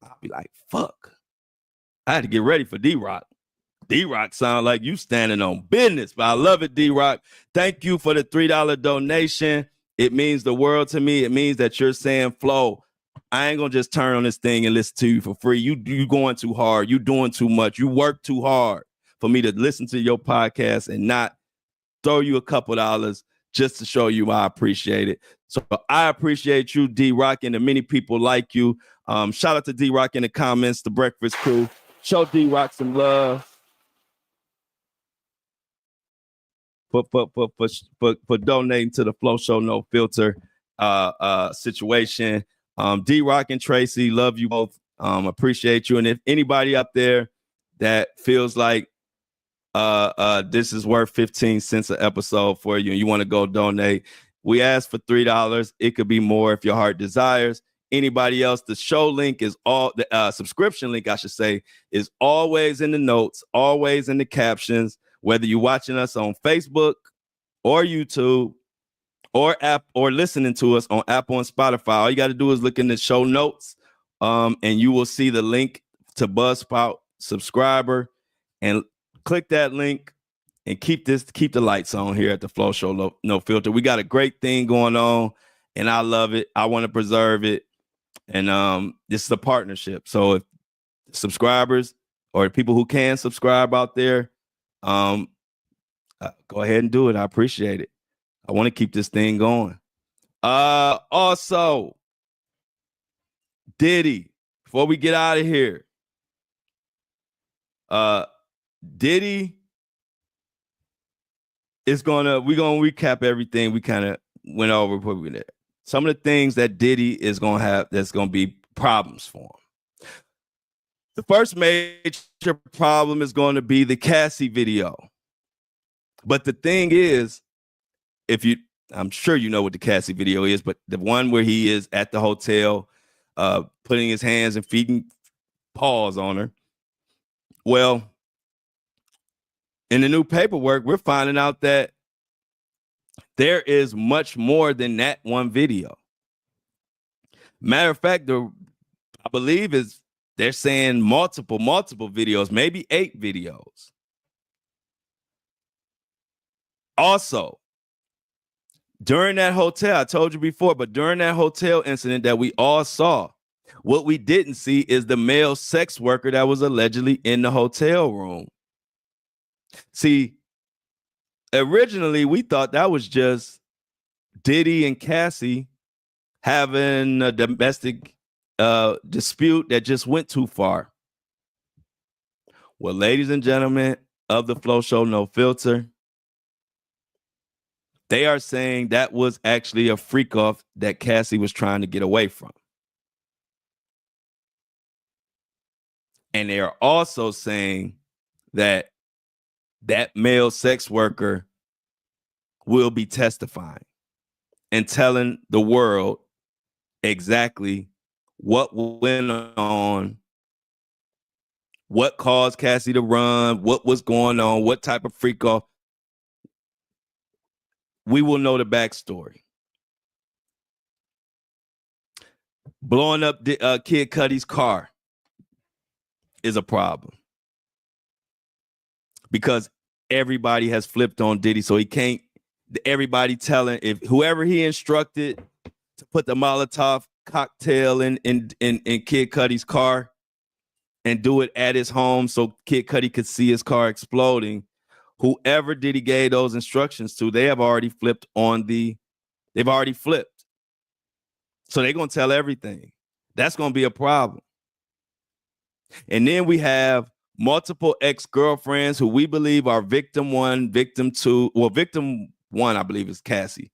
[SPEAKER 1] I'll be like, fuck. I had to get ready for D-Rock. D-Rock sound like you standing on business, but I love it, D-Rock. Thank you for the $3 donation. It means the world to me. It means that you're saying, Flo, I ain't gonna just turn on this thing and listen to you for free. You going too hard. You doing too much. You work too hard for me to listen to your podcast and not throw you a couple dollars just to show you I appreciate it. So I appreciate you, D-Rock, and the many people like you. Shout out to D-Rock in the comments, the Breakfast Crew. Show D-Rock some love for donating to the Flow Show No Filter situation. D-Rock and Tracy, love you both. Appreciate you. And if anybody up there that feels like this is worth 15 cents an episode for you and you want to go donate, we ask for $3. It could be more if your heart desires. Anybody else, the show link is the subscription link, I should say, is always in the notes, always in the captions, whether you're watching us on Facebook or YouTube or app or listening to us on Apple and Spotify. All you got to do is look in the show notes and you will see the link to Buzzsprout subscriber and click that link and keep the lights on here at the Flow Show No Filter. We got a great thing going on and I love it. I want to preserve it. And this is a partnership. So if subscribers or people who can subscribe out there, go ahead and do it. I appreciate it. I want to keep this thing going. Also, Diddy, before we get out of here, Diddy is we're gonna recap everything we kind of went over before we were there. Some of the things that Diddy is gonna have that's gonna be problems for him. The first major problem is going to be the Cassie video. But the thing is, I'm sure you know what the Cassie video is, but the one where he is at the hotel, putting his hands and feet and paws on her. Well, in the new paperwork, we're finding out that there is much more than that one video. Matter of fact, I believe they're saying multiple videos, maybe 8 videos. Also, during that hotel, I told you before, but during that hotel incident that we all saw, what we didn't see is the male sex worker that was allegedly in the hotel room. See, originally we thought that was just Diddy and Cassie having a domestic dispute that just went too far. Well, ladies and gentlemen of the Flow Show No Filter, they are saying that was actually a freak off that Cassie was trying to get away from. And they are also saying that male sex worker will be testifying and telling the world exactly what went on what caused Cassie to run, what was going on, what type of freak off. We will know the backstory. Blowing up Kid Cudi's car is a problem because everybody has flipped on Diddy, so he can't. Everybody telling if whoever he instructed to put the Molotov cocktail in Kid Cudi's car and do it at his home so Kid Cudi could see his car exploding. Whoever Diddy gave those instructions to, they have already flipped on they've already flipped. So they're going to tell everything. That's going to be a problem. And then we have multiple ex-girlfriends who we believe are victim one, victim two. Well, victim one, I believe, is Cassie.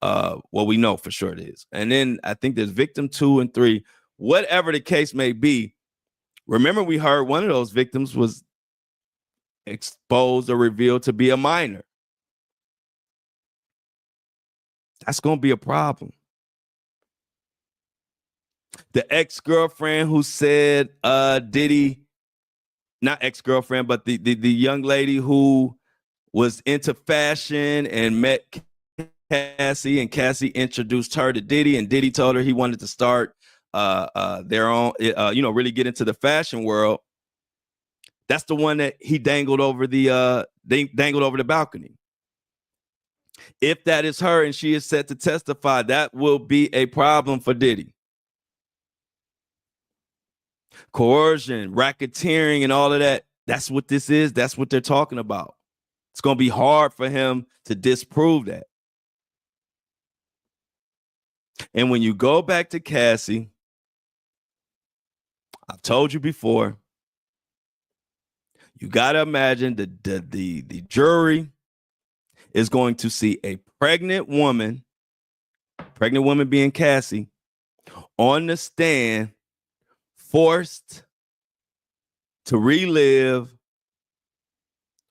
[SPEAKER 1] Well, we know for sure it is. And then I think there's victim 2 and 3. Whatever the case may be, remember we heard one of those victims was exposed or revealed to be a minor. That's going to be a problem. The ex-girlfriend who said Diddy, not ex-girlfriend, but the young lady who was into fashion and met Cassie, and Cassie introduced her to Diddy, and Diddy told her he wanted to start their own, really get into the fashion world. That's the one that he dangled over the balcony. If that is her and she is set to testify, that will be a problem for Diddy. Coercion, racketeering, and all of that. That's what this is. That's what they're talking about. It's going to be hard for him to disprove that. And when you go back to Cassie, I've told you before, you got to imagine the jury is going to see a pregnant woman being Cassie, on the stand, forced to relive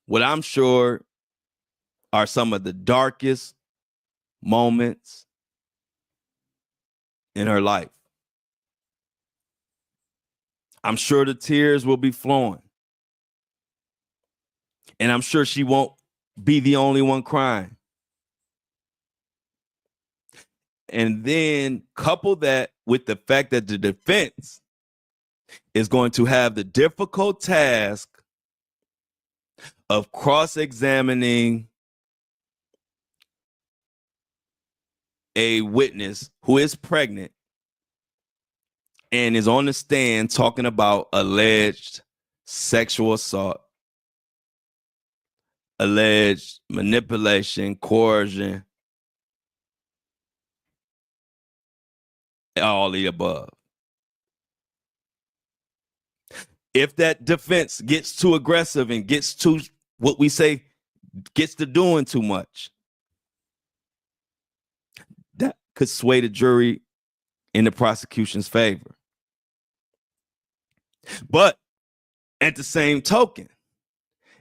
[SPEAKER 1] what I'm sure are some of the darkest moments in her life. I'm sure the tears will be flowing. And I'm sure she won't be the only one crying. And then couple that with the fact that the defense is going to have the difficult task of cross-examining a witness who is pregnant and is on the stand talking about alleged sexual assault, alleged manipulation, coercion, all the above. If that defense gets too aggressive and gets to what we say, gets to doing too much, that could sway the jury in the prosecution's favor. But at the same token,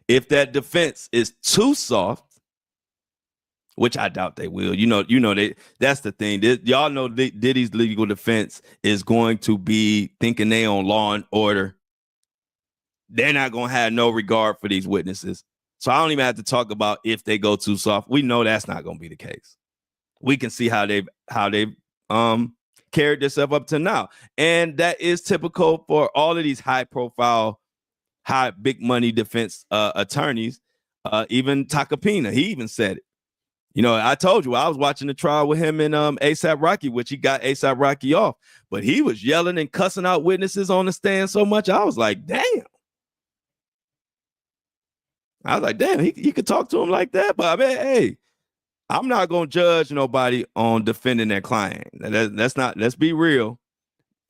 [SPEAKER 1] if that defense is too soft, which I doubt they will, that's the thing. Y'all know Diddy's legal defense is going to be thinking they on Law and Order. They're not going to have no regard for these witnesses. So I don't even have to talk about if they go too soft. We know that's not going to be the case. We can see how they've carried themselves up to now. And that is typical for all of these high profile, high big money defense attorneys. Even Takapina, he even said it. I told you I was watching the trial with him and A$AP Rocky, which he got A$AP Rocky off. But he was yelling and cussing out witnesses on the stand so much. I was like, damn. He could talk to him like that. But I mean, hey, I'm not going to judge nobody on defending their client. Let's be real.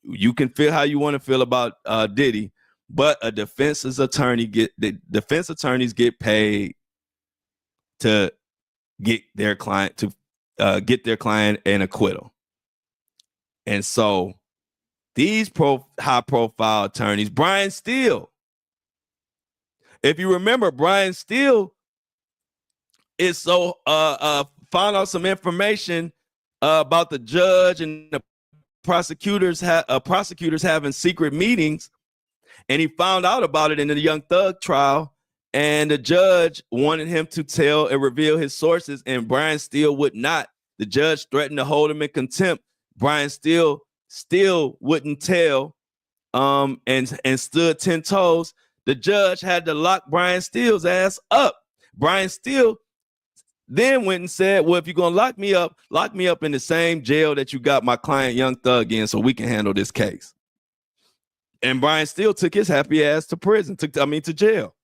[SPEAKER 1] You can feel how you want to feel about Diddy, but defense attorneys get paid to get their client an acquittal. And so these high profile attorneys, Brian Steele, if you remember, Brian Steele is found out some information about the judge and the prosecutors having secret meetings, And he found out about it in the Young Thug trial, and the judge wanted him to tell and reveal his sources, and Brian Steele would not. The judge threatened to hold him in contempt. Brian Steele still wouldn't tell, and stood 10 toes. The judge had to lock Brian Steele's ass up. Brian Steele then went and said, well, if you're going to lock me up in the same jail that you got my client Young Thug in so we can handle this case. And Brian Steele took his happy ass to prison, to jail.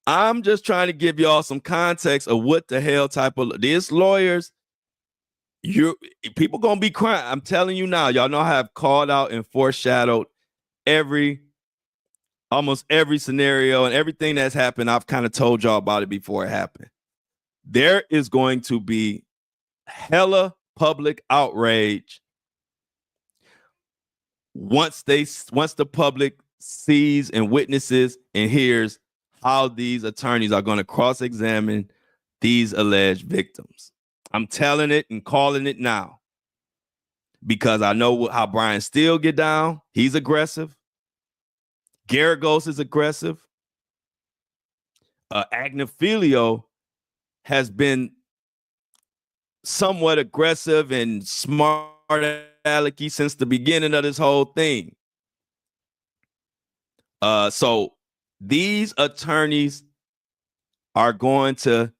[SPEAKER 1] I'm just trying to give y'all some context of what the hell type of these lawyers, people gonna be crying. I'm telling you now, y'all know I have called out and foreshadowed almost every scenario and everything that's happened. I've kind of told y'all about it before it happened. There is going to be hella public outrage once the public sees and witnesses and hears how these attorneys are going to cross-examine these alleged victims. I'm telling it and calling it now because I know how Brian Steele get down. He's aggressive. Garagos is aggressive. Agnifilio has been somewhat aggressive and smart alecky since the beginning of this whole thing. So these attorneys are going to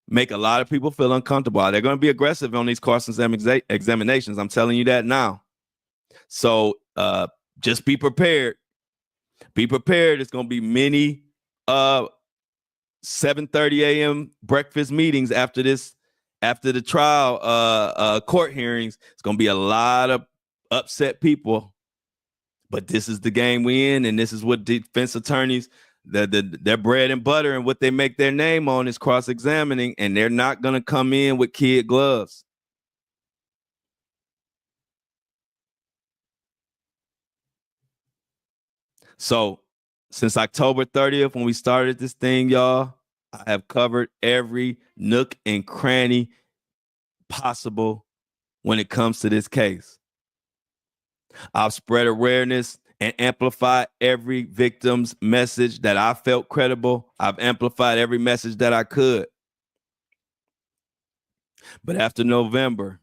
[SPEAKER 1] make a lot of people feel uncomfortable. They're going to be aggressive on these cross-examinations. I'm telling you that now. So just be prepared. Be prepared. It's going to be many 7:30 a.m. breakfast meetings after the trial court hearings. It's going to be a lot of upset people. But this is the game we in, and this is what defense attorneys, their bread and butter and what they make their name on is cross-examining, and they're not going to come in with kid gloves. So since October 30th, when we started this thing, y'all, I have covered every nook and cranny possible when it comes to this case. I've spread awareness and amplified every victim's message that I felt credible. I've amplified every message that I could. But after November,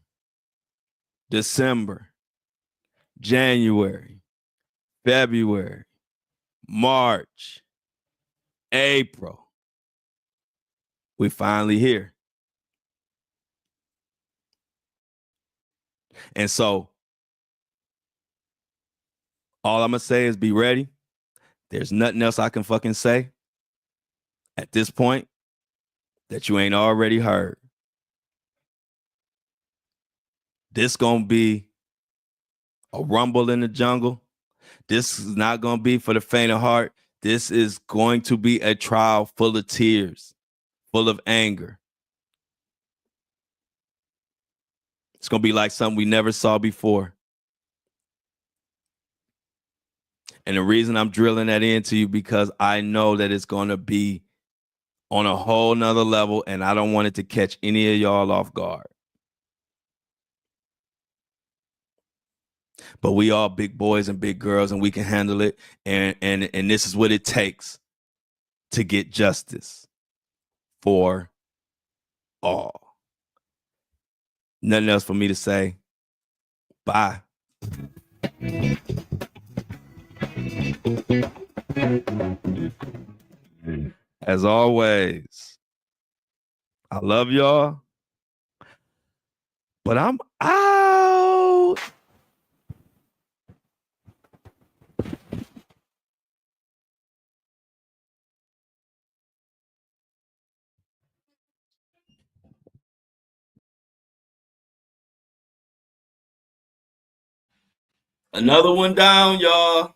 [SPEAKER 1] December, January, February, March, April, we finally here. And so all I'm going to say is be ready. There's nothing else I can fucking say at this point that you ain't already heard. This going to be a rumble in the jungle. This is not going to be for the faint of heart. This is going to be a trial full of tears, full of anger. It's going to be like something we never saw before. And the reason I'm drilling that into you because I know that it's going to be on a whole nother level, and I don't want it to catch any of y'all off guard. But we all big boys and big girls, and we can handle it. And this is what it takes to get justice for all. Nothing else for me to say. Bye. As always, I love y'all, but I'm out. Another one down, y'all.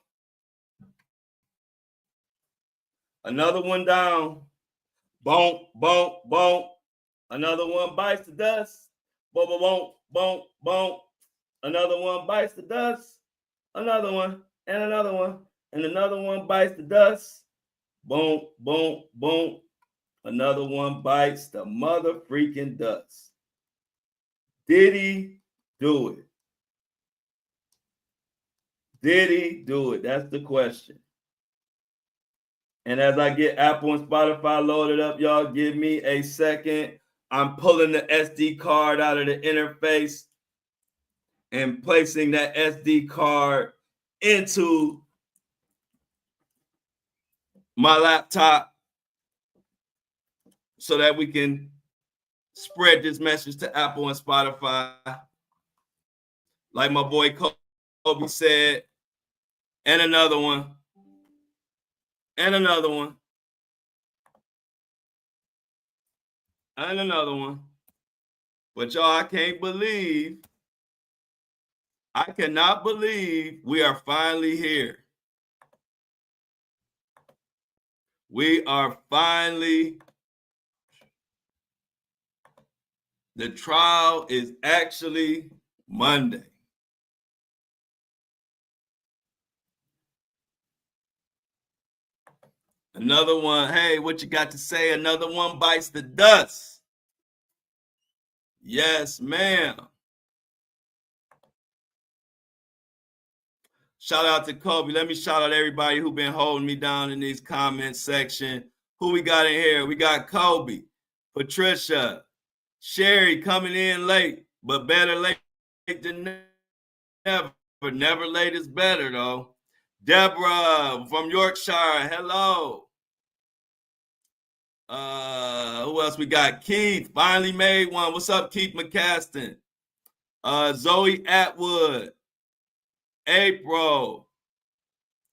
[SPEAKER 1] Another one down. Bonk, bonk, bonk. Another one bites the dust. Bonk, bonk, bonk, bonk. Another one bites the dust. Another one, and another one, and another one bites the dust. Boom, boom, boom. Another one bites the mother freaking dust. Diddy do it? Did he do it? That's the question. And as I get Apple and Spotify loaded up, y'all give me a second. I'm pulling the SD card out of the interface and placing that SD card into my laptop so that we can spread this message to Apple and Spotify. Like my boy Kobe said, and another one, and another one, and another one. But y'all, I cannot believe we are finally here. We are finally, the trial is actually Monday. Another one, hey, what you got to say? Another one bites the dust. Yes, ma'am. Shout out to Kobe. Let me shout out everybody who been holding me down in these comment section. Who we got in here? We got Kobe, Patricia, Sherry coming in late, but better late than never. Never late is better, though. Deborah from Yorkshire, hello. Who else we got? Keith, finally made one. What's up, Keith McCaston? Zoe Atwood, April,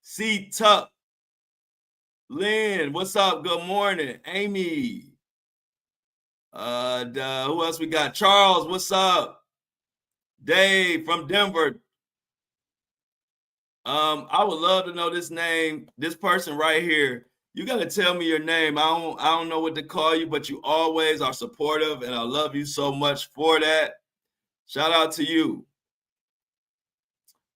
[SPEAKER 1] C. Tuck, Lynn, what's up? Good morning. Amy. Who else we got? Charles, what's up? Dave from Denver. I would love to know this name, this person right here. You got to tell me your name. I don't know what to call you, but you always are supportive, and I love you so much for that. Shout out to you.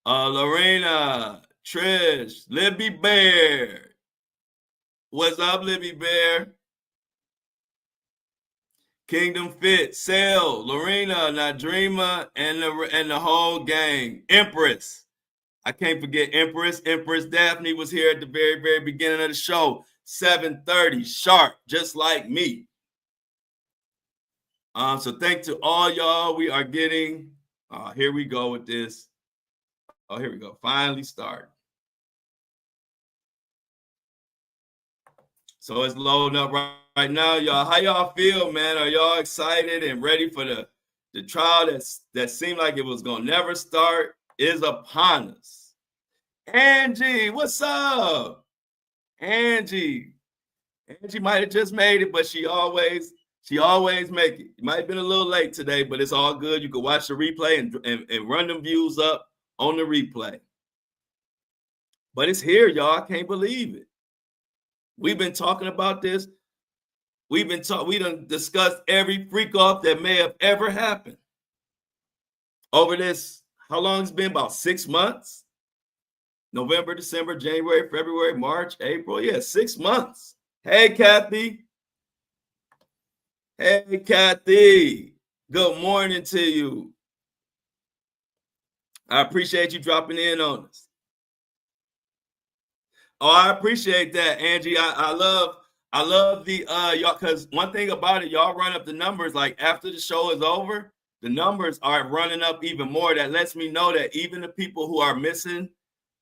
[SPEAKER 1] Lorena, Trish, Libby Bear. What's up, Libby Bear? Kingdom Fit, Sale, Lorena, Nadrima, and the whole gang. Empress. I can't forget Empress. Empress Daphne was here at the very, very beginning of the show. 7:30 sharp, just like me. So thanks to all y'all. We are getting, here we go with this. Oh, here we go. Finally started. So it's loading up right now, y'all. How y'all feel, man? Are y'all excited and ready for the trial that seemed like it was gonna never start is upon us? Angie, what's up? Angie might have just made it, but she always make it. You might have been a little late today, but it's all good. You can watch the replay and run them views up on the replay. But it's here, y'all. I can't believe it. We've been talking about this. We done discussed every freak off that may have ever happened over this. How long it's been? About 6 months. November, December, January, February, March, April. Yeah, 6 months. Hey, Kathy. Hey, Kathy. Good morning to you. I appreciate you dropping in on us. Oh, I appreciate that, Angie. I love the y'all, because one thing about it, y'all run up the numbers like after the show is over, the numbers are running up even more. That lets me know that even the people who are missing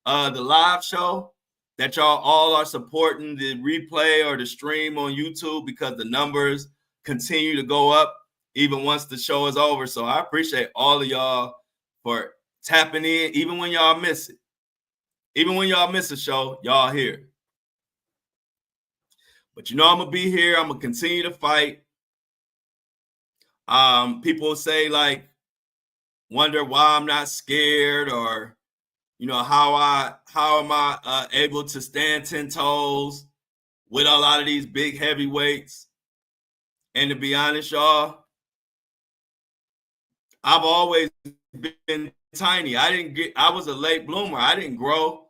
[SPEAKER 1] the live show, that y'all all are supporting the replay or the stream on YouTube because the numbers continue to go up even once the show is over. So I appreciate all of y'all for tapping in, even when y'all miss it. Even when y'all miss a show, y'all here. But you know I'm gonna be here. I'm gonna continue to fight. People say like, wonder why I'm not scared, or how am I able to stand 10 toes with a lot of these big heavyweights. And to be honest, y'all, I've always been tiny. I was a late bloomer. I didn't grow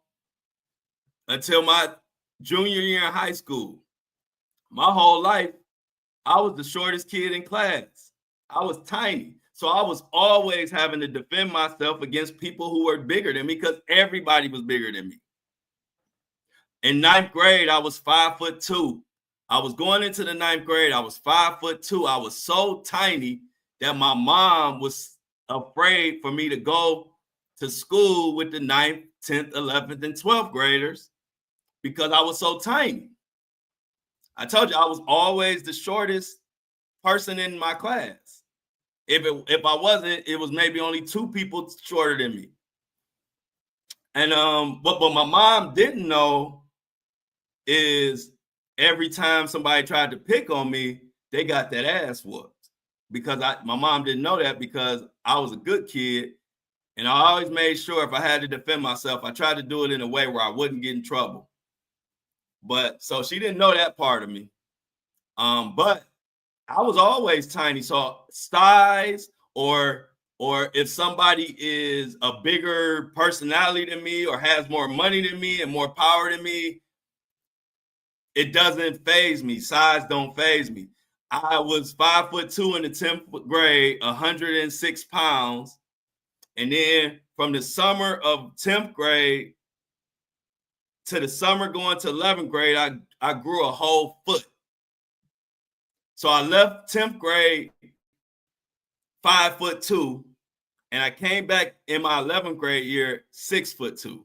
[SPEAKER 1] until my junior year in high school. My whole life, I was the shortest kid in class. I was tiny. So I was always having to defend myself against people who were bigger than me because everybody was bigger than me. In ninth grade, I was 5'2". I was going into the ninth grade. I was 5'2". I was so tiny that my mom was afraid for me to go to school with the 9th, 10th, 11th, and 12th graders because I was so tiny. I told you I was always the shortest person in my class. If I wasn't, it was maybe only 2 people shorter than me. And what my mom didn't know is every time somebody tried to pick on me, they got that ass whooped. Because my mom didn't know that because I was a good kid. And I always made sure if I had to defend myself, I tried to do it in a way where I wouldn't get in trouble. But so she didn't know that part of me. But I was always tiny. So size or if somebody is a bigger personality than me or has more money than me and more power than me, it doesn't faze me. Size don't faze me. I was 5'2" in the 10th grade, 106 pounds. And then from the summer of 10th grade to the summer going to 11th grade, I grew a whole foot. So I left 10th grade 5'2", and I came back in my 11th grade year 6'2".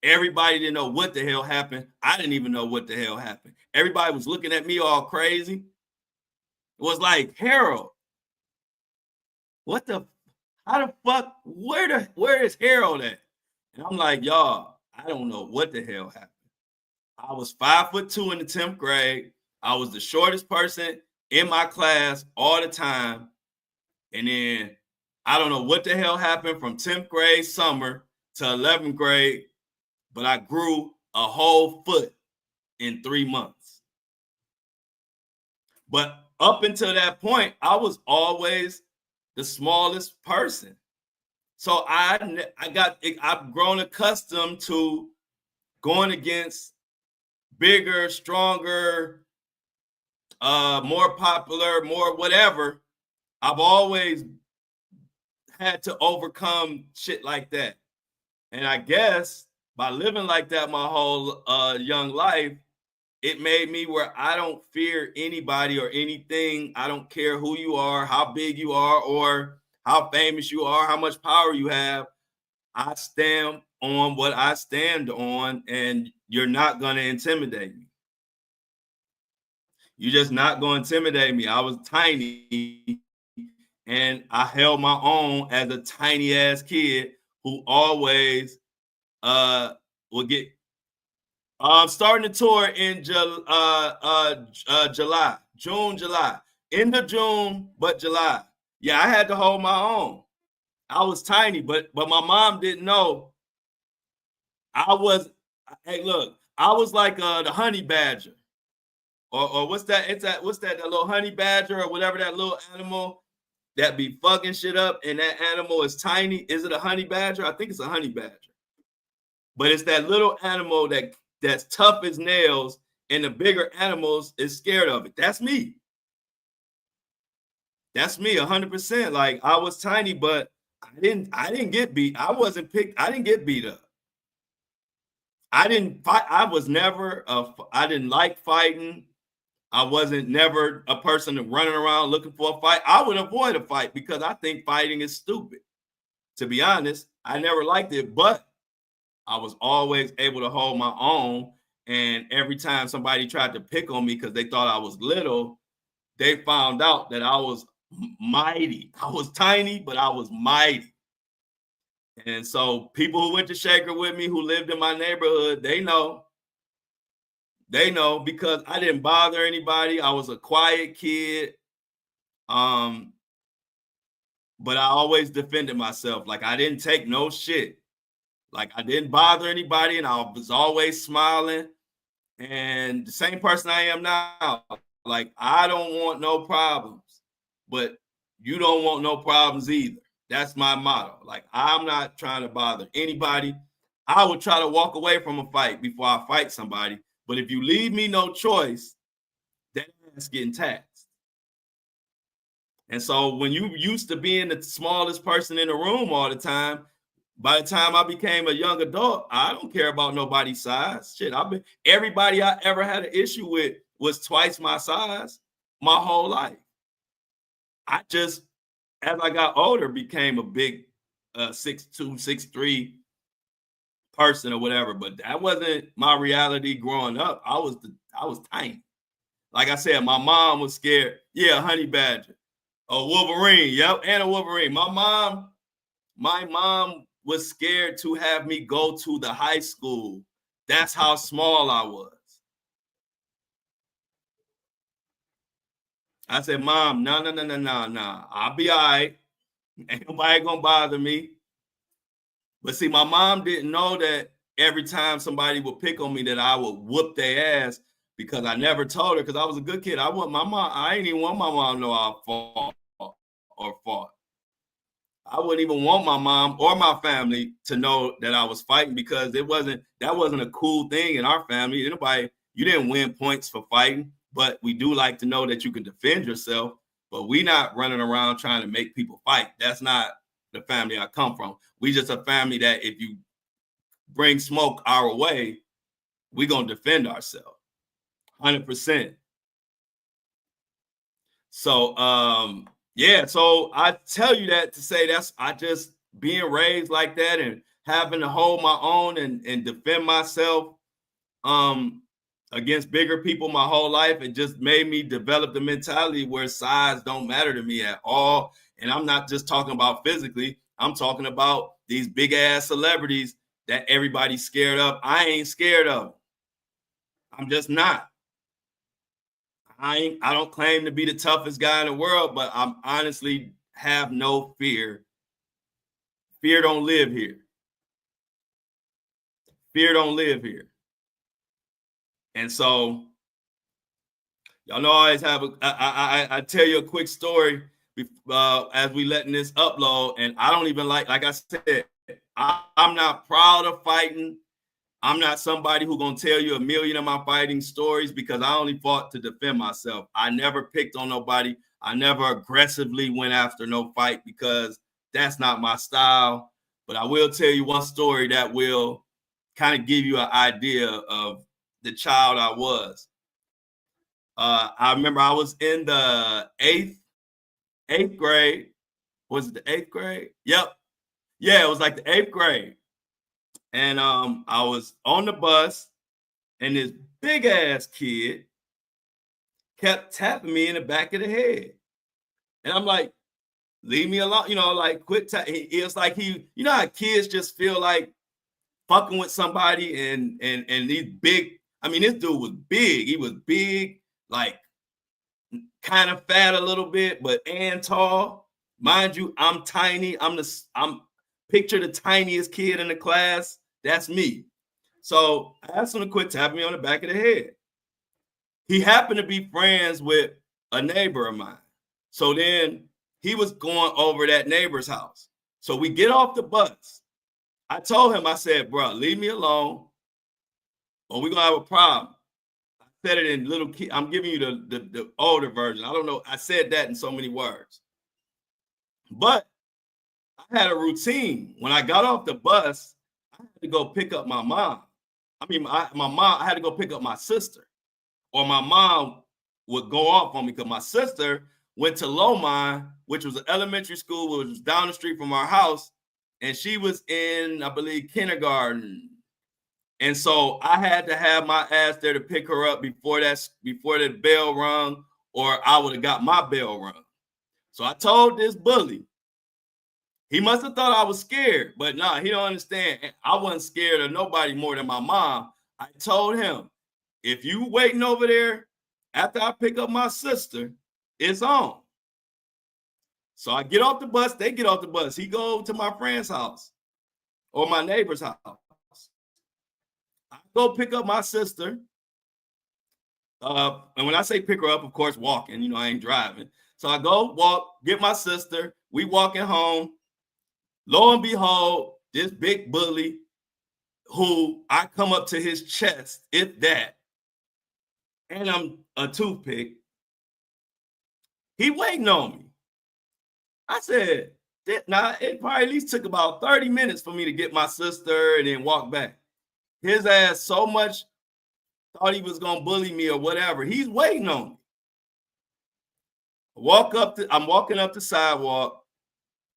[SPEAKER 1] Everybody didn't know what the hell happened. I didn't even know what the hell happened. Everybody was looking at me all crazy. It was like, Harold, how the fuck, where is Harold at? And I'm like, y'all, I don't know what the hell happened. I was 5'2" in the 10th grade. I was the shortest person in my class all the time. And then I don't know what the hell happened from 10th grade summer to 11th grade, but I grew a whole foot in 3 months. But up until that point, I was always the smallest person. So I've grown accustomed to going against bigger, stronger, more popular, more whatever. I've always had to overcome shit like that. And I guess by living like that my whole young life, it made me where I don't fear anybody or anything. I don't care who you are, how big you are, or how famous you are, how much power you have. I stand on what I stand on, and you're not going to intimidate me. You're just not going to intimidate me. I was tiny, and I held my own as a tiny ass kid who always would get. I'm starting the tour in July, July, end of June, but July. Yeah, I had to hold my own. I was tiny, but my mom didn't know. I was. Hey, look, I was like the honey badger, or what's that? It's that little honey badger or whatever, that little animal that be fucking shit up, and that animal is tiny. Is it a honey badger? I think it's a honey badger. But it's that little animal that's tough as nails, and the bigger animals is scared of it. That's me. That's me 100%. Like, I was tiny, but I didn't get beat. I wasn't picked. I didn't get beat up. I didn't fight. I didn't like fighting. I wasn't never a person running around looking for a fight. I would avoid a fight because I think fighting is stupid. To be honest, I never liked it, but I was always able to hold my own. And every time somebody tried to pick on me because they thought I was little, they found out that I was mighty. I was tiny, but I was mighty. And so people who went to Shaker with me, who lived in my neighborhood, they know because I didn't bother anybody. I was a quiet kid. But I always defended myself. Like, I didn't take no shit. Like, I didn't bother anybody, and I was always smiling. And the same person I am now. Like, I don't want no problems, but you don't want no problems either. That's my motto. Like, I'm not trying to bother anybody. I would try to walk away from a fight before I fight somebody. But if you leave me no choice, that ass getting taxed. And so when you used to being the smallest person in the room all the time, by the time I became a young adult, I don't care about nobody's size. Shit, everybody I ever had an issue with was twice my size my whole life. I just, as I got older, became a big 6'2", 6'3" person or whatever. But that wasn't my reality growing up. I was tiny. Like I said, my mom was scared. Yeah, honey badger, a Wolverine. Yep, and a Wolverine. My mom was scared to have me go to the high school. That's how small I was. I said, Mom, no. I'll be all right. Ain't nobody gonna bother me. But see, my mom didn't know that every time somebody would pick on me that I would whoop their ass, because I never told her, because I was a good kid. I ain't even want my mom to know I fought. I wouldn't even want my mom or my family to know that I was fighting, because that wasn't a cool thing in our family. You didn't win points for fighting, but we do like to know that you can defend yourself. But we not running around trying to make people fight. That's not the family I come from. We just a family that if you bring smoke our way, we gonna defend ourselves, 100%. So yeah, so I tell you that to say I just being raised like that and having to hold my own and defend myself against bigger people my whole life. It just made me develop the mentality where size don't matter to me at all. And I'm not just talking about physically. I'm talking about these big ass celebrities that everybody's scared of. I ain't scared of them. I'm just not. I don't claim to be the toughest guy in the world, but I'm honestly have no fear. Fear don't live here. Fear don't live here. And so, y'all know I always have I tell you a quick story as we letting this upload, and I don't even like I said, I'm not proud of fighting. I'm not somebody who's gonna tell you a million of my fighting stories, because I only fought to defend myself. I never picked on nobody. I never aggressively went after no fight, because that's not my style. But I will tell you one story that will kind of give you an idea of the child I was. I remember I was in the eighth grade. Was it the eighth grade? Yep. Yeah, it was like the eighth grade. And I was on the bus, and this big ass kid kept tapping me in the back of the head. And I'm like, leave me alone, like quit. It's like how kids just feel like fucking with somebody, and these big, this dude was big. He was big, like kind of fat a little bit, and tall. Mind you, I'm tiny. I'm picture the tiniest kid in the class. That's me. So I asked him to quit tapping me on the back of the head. He happened to be friends with a neighbor of mine. So then he was going over that neighbor's house. So we get off the bus. I told him, I said, bro, leave me alone, or we're going to have a problem. I said it in little kid. I'm giving you the older version. I don't know. I said that in so many words. But I had a routine. When I got off the bus, I had to go pick up my mom. My mom, I had to go pick up my sister, or my mom would go off on me, because my sister went to Lomine, which was an elementary school, which was down the street from our house, and she was in, I believe, kindergarten. And so I had to have my ass there to pick her up before the bell rung, or I would have got my bell rung. So I told this bully. He must have thought I was scared, but nah, he don't understand. I wasn't scared of nobody more than my mom. I told him, if you waiting over there after I pick up my sister, it's on. So I get off the bus. They get off the bus. He go to my friend's house or my neighbor's house. I go pick up my sister. And when I say pick her up, of course, walking, I ain't driving. So I go walk, get my sister. We walking home. Lo and behold, this big bully, who I come up to his chest, if that, and I'm a toothpick, he waiting on me. I said, now it probably at least took about 30 minutes for me to get my sister and then walk back. His ass so much thought he was gonna bully me or whatever. He's waiting on me. I'm walking up the sidewalk.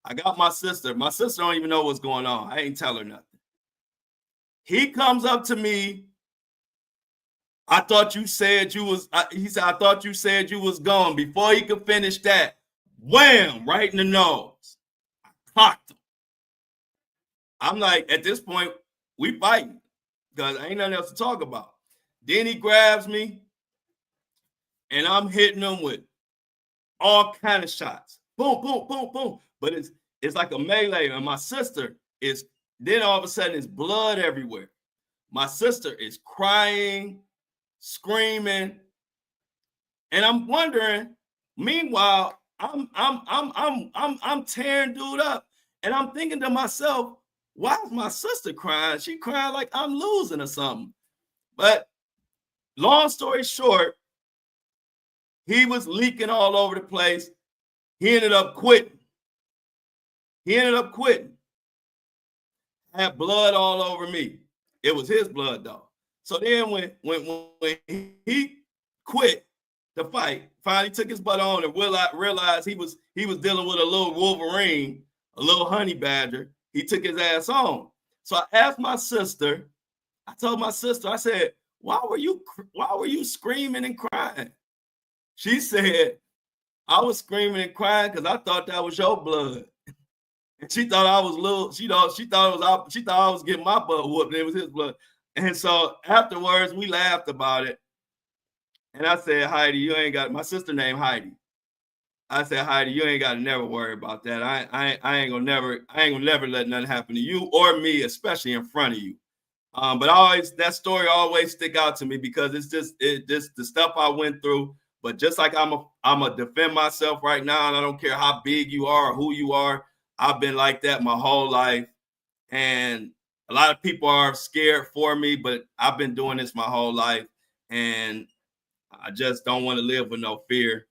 [SPEAKER 1] I got my sister. My sister don't even know what's going on. I ain't tell her nothing. He comes up to me. I thought you said you was, he said, I thought you said you was gone. Before he could finish that, wham, right in the nose. I clocked him. I'm like, at this point, we fighting because ain't nothing else to talk about. Then he grabs me and I'm hitting him with all kind of shots. Boom, boom, boom, boom. But it's like a melee. And my sister is, then all of a sudden it's blood everywhere. My sister is crying, screaming, and I'm wondering. Meanwhile, I'm tearing dude up, and I'm thinking to myself, why is my sister crying? She crying like I'm losing or something. But long story short, he was leaking all over the place. He ended up quitting. Had blood all over me. It was his blood though. So then when he quit the fight, finally took his butt on and realized he was dealing with a little Wolverine, a little honey badger. He took his ass on. So I asked my sister, I told my sister, I said, why were you screaming and crying? She said, I was screaming and crying because I thought that was your blood. And she thought I was little, she thought I was getting my butt whooped, and it was his blood. And so afterwards, we laughed about it. And I said, Heidi, you ain't got, my sister named Heidi. I said, Heidi, you ain't got to never worry about that. I ain't gonna never let nothing happen to you or me, especially in front of you. But that story always stick out to me because it's just the stuff I went through. But just like I'm a defend myself right now, and I don't care how big you are or who you are. I've been like that my whole life, and a lot of people are scared for me, but I've been doing this my whole life, and I just don't want to live with no fear.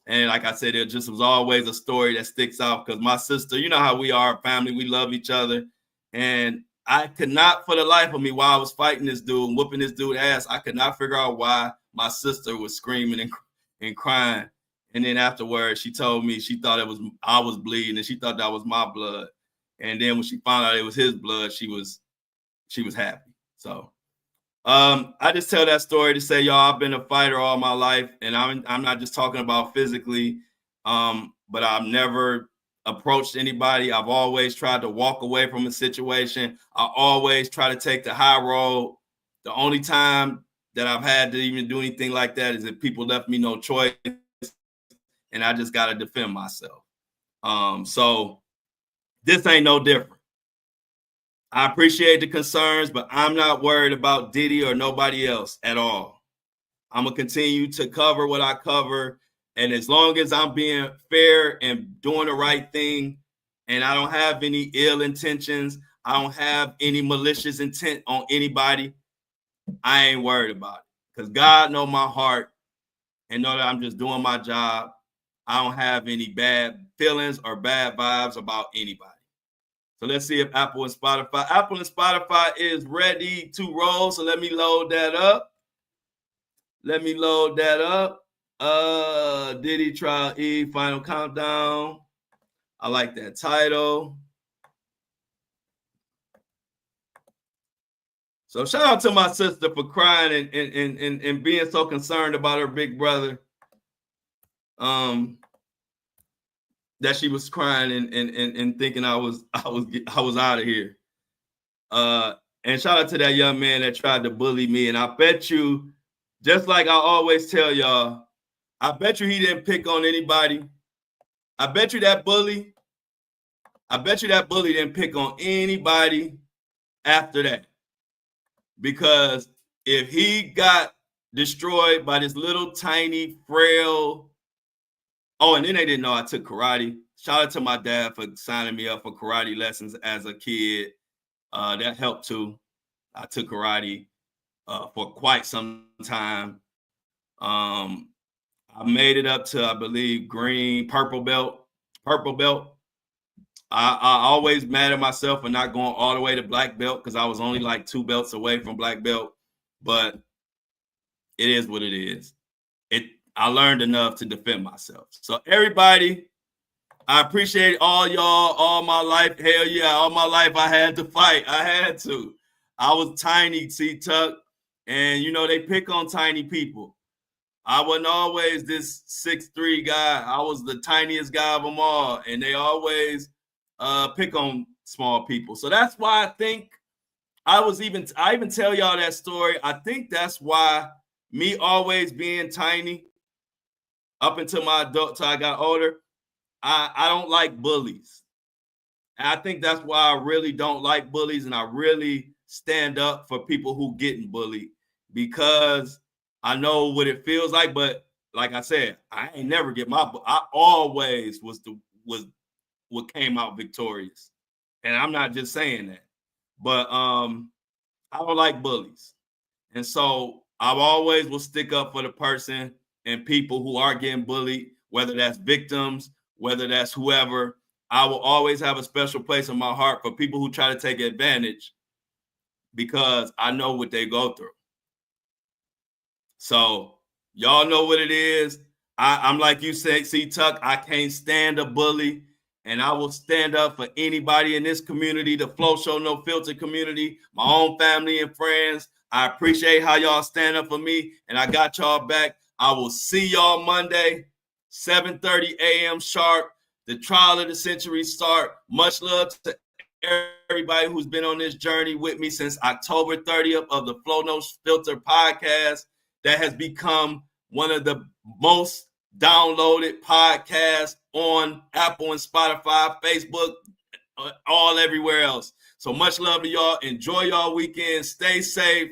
[SPEAKER 1] And like I said, it just was always a story that sticks out because my sister, you know how we are, family, we love each other. And I could not for the life of me, while I was fighting this dude and whooping this dude's ass, I could not figure out why my sister was screaming and crying. And then afterwards, she told me she thought I was bleeding and she thought that was my blood. And then when she found out it was his blood, she was happy. So I just tell that story to say, y'all, I've been a fighter all my life, and I'm not just talking about physically, but I've never approached anybody. I've always tried to walk away from a situation. I always try to take the high road. The only time that I've had to even do anything like that is if people left me no choice, and I just got to defend myself. So this ain't no different. I appreciate the concerns, but I'm not worried about Diddy or nobody else at all. I'm going to continue to cover what I cover. And as long as I'm being fair and doing the right thing, and I don't have any ill intentions, I don't have any malicious intent on anybody, I ain't worried about it. Because God knows my heart and know that I'm just doing my job. I don't have any bad feelings or bad vibes about anybody. So let's see if Apple and Spotify is ready to roll. So let me load that up. Diddy Trial E Final Countdown. I like that title. So shout out to my sister for crying and being so concerned about her big brother. That she was crying and thinking I was out of here. And shout out to that young man that tried to bully me. And I bet you, just like I always tell y'all, I bet you he didn't pick on anybody. I bet you that bully didn't pick on anybody after that. Because if he got destroyed by this little tiny frail, and then they didn't know I took karate. Shout out to my dad for signing me up for karate lessons as a kid. That helped too. I took karate for quite some time. I made it up to, I believe, purple belt. purple belt. I always mad at myself for not going all the way to black belt because I was only like 2 belts away from black belt. But it is what it is. I learned enough to defend myself. So everybody, I appreciate all y'all all my life. Hell yeah, all my life I had to fight. I had to. I was tiny, C-Tuck, and they pick on tiny people. I wasn't always this 6'3" guy. I was the tiniest guy of them all, and they always pick on small people. So that's why I think I even tell y'all that story. I think that's why me always being tiny up until my adult till I got older, I don't like bullies. And I think that's why I really don't like bullies, and I really stand up for people who getting bullied because I know what it feels like. But like I said, I ain't never get I always was what came out victorious. And I'm not just saying that. But I don't like bullies. And so I always will stick up for the person and people who are getting bullied, whether that's victims, whether that's whoever. I will always have a special place in my heart for people who try to take advantage because I know what they go through. So y'all know what it is. I'm like you said, C-Tuck, I can't stand a bully. And I will stand up for anybody in this community, the Flow Show No Filter community, my own family and friends. I appreciate how y'all stand up for me, and I got y'all back. I will see y'all Monday, 7:30 a.m. sharp. The trial of the century start. Much love to everybody who's been on this journey with me since October 30th of the Flow No Filter podcast that has become one of the most downloaded podcasts on Apple and Spotify, Facebook, all everywhere else. So much love to y'all. Enjoy y'all weekend. Stay safe.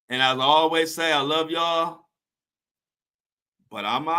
[SPEAKER 1] And as I always say, I love y'all. But I'm out.